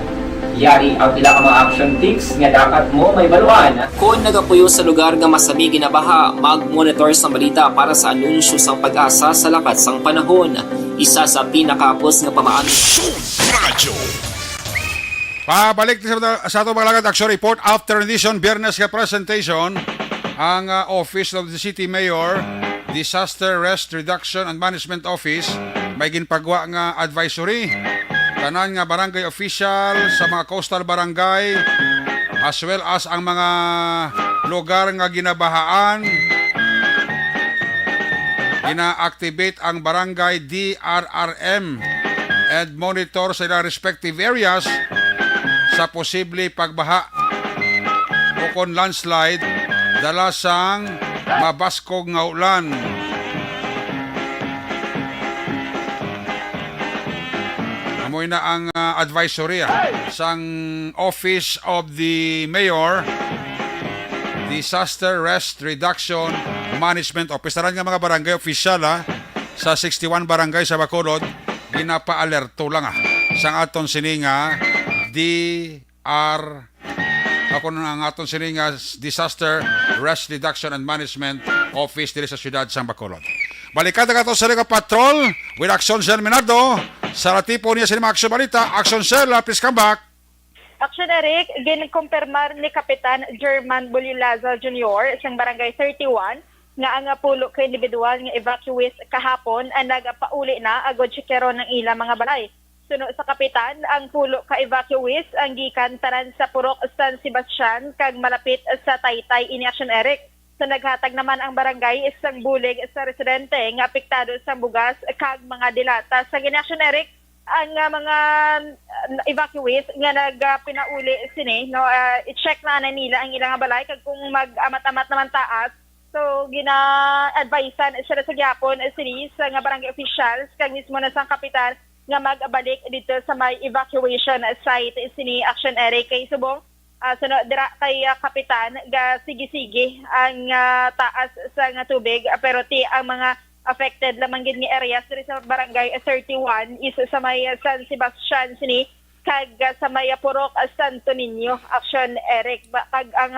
Yari ang pila ka mga action tips nga dapat mo may baluan. Kung nagapuyo sa lugar nga masabi ginabaha, mag-monitor sa balita para sa anunsyo sang pag-asa sa lakat sang panahon. Isa sa pinakapos nga pamaagi. Pabalik sa ato mga lagad action report after edition Biyernes ka presentation ang Office of the City Mayor Disaster Risk Reduction and Management Office may ginpagwa nga advisory tanan nga barangay official sa mga coastal barangay as well as ang mga lugar nga ginabahaan. Ina-activate ang barangay DRRM and monitor sa ilang respective areas sa posible pagbaha o kon landslide dala sang mabaskog nga ulan. Amoy na ang advisory sang Office of the Mayor Disaster Risk Reduction Management Office. Taran nga mga barangay official sa 61 barangay sa Bacolod ginapa-alerto lang sang aton sininga ako na ang aton sininga Disaster Risk Reduction and Management Office diri sa siyudad sang Bacolod. Balikan na ka sa Liga Patrol with Action Sel Minardo. Sa ratipo niya sa Action Balita. Action Sel, please come back. Action Eric, ginkumpirmar ni Kapitan German Bulilaza Jr. isang barangay 31 nga ang pulo ka individual nga evacuees kahapon ang nagapauli na agod sikero ng ilang mga balay. Suno sa kapitan, ang pulo ka evacuees ang gikan tanan sa Purok San Sebastian kag malapit sa Taytay ini Action Eric. Sa naghatag naman ang barangay isang bulig sa residente nga apektado sa bugas kag mga dilata sa Action Eric. Ang mga evacuees nga nagpinauli sini no i-check na nila ang ilang balay kag kung mag-amat-amat naman taas. So gina-advisean sila sa gyapon sini sa nga barangay officials kag mismo na sang kapitan nga magbalik dito sa may evacuation site sini Action Eric kay subong sunod dira kay kapitan ga sige-sige ang taas sa nga tubig pero ti ang mga affected lamang gid ni areas diri sa barangay 31 is sa may San Sebastian sini kag sa may Purok Santo Niño Action Eric kag ang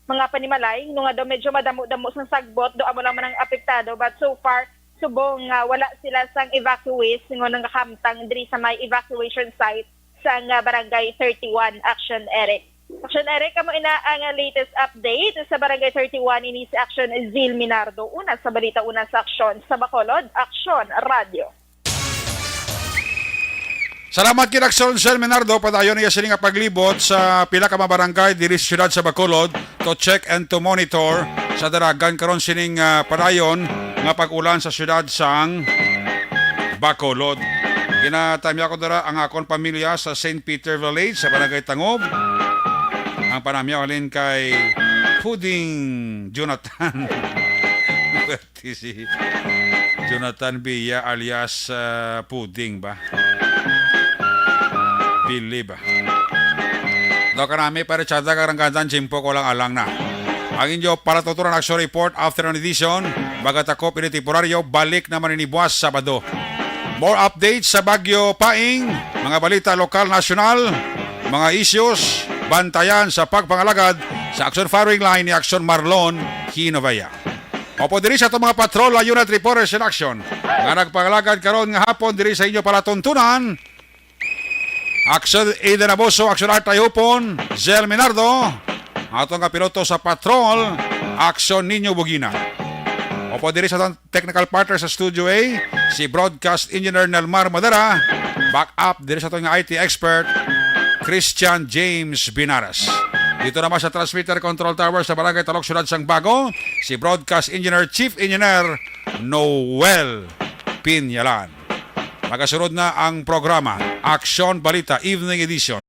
mga panimalay no nga daw medyo madamo-damo sang sagbot do amo lang man ang apektado but so far subong wala sila sang evacuees ngo nang kahamtang diri sa may evacuation site sa barangay 31 Action Eric. Action Eric, kamo ina ang latest update sa Barangay 31 ini si Action Zil Minardo. Una sa balita, una sa Aksyon sa Bacolod, Aksyon Radio. Salamat kay Aksyon Zil Minardo padayon niya sila nga paglibot sa pila ka mga barangay diri sa siyudad sa Bacolod to check and to monitor sa daragan karon sining padayon nga pag-ulan sa siyudad sang Bacolod. Ginatamya ko dara ang akon pamilya sa St. Peter Village sa Barangay Tangob. Ang panamya alin kay Puding Jonathan. Pwede si Jonathan Villa alias Puding ba? Billy ba? Daw karami para tsada karanggandan chimpo ko lang alang na. Ang inyo para tuturan action report after an edition. Bagat ako pinitipuraryo balik naman inibuas Sabado. More updates sa Bagyo Paing, mga balita lokal nasyonal, mga issues, bantayan sa pagpangalagad sa Action Firing Line ni Action Marlon Hinovaya. Opo diri sa itong mga patrol unit reporters in action nga nagpangalagad karon nga hapon diri sa inyo palatuntunan. Action Eden Aboso, Action Art Tayupon, Zel Minardo, atong kapiloto sa patrol, Action Ninyo Bugina. Opo diri sa itong technical partner sa Studio A, si Broadcast Engineer Nelmar Madera, back up diri sa itong IT expert, Christian James Binaras. Dito naman sa transmitter control tower sa Barangay Talok, Siyudad sang Bago, si Broadcast Engineer Chief Engineer Noel Pinyalan. Magasunod na ang programa, Action Balita Evening Edition.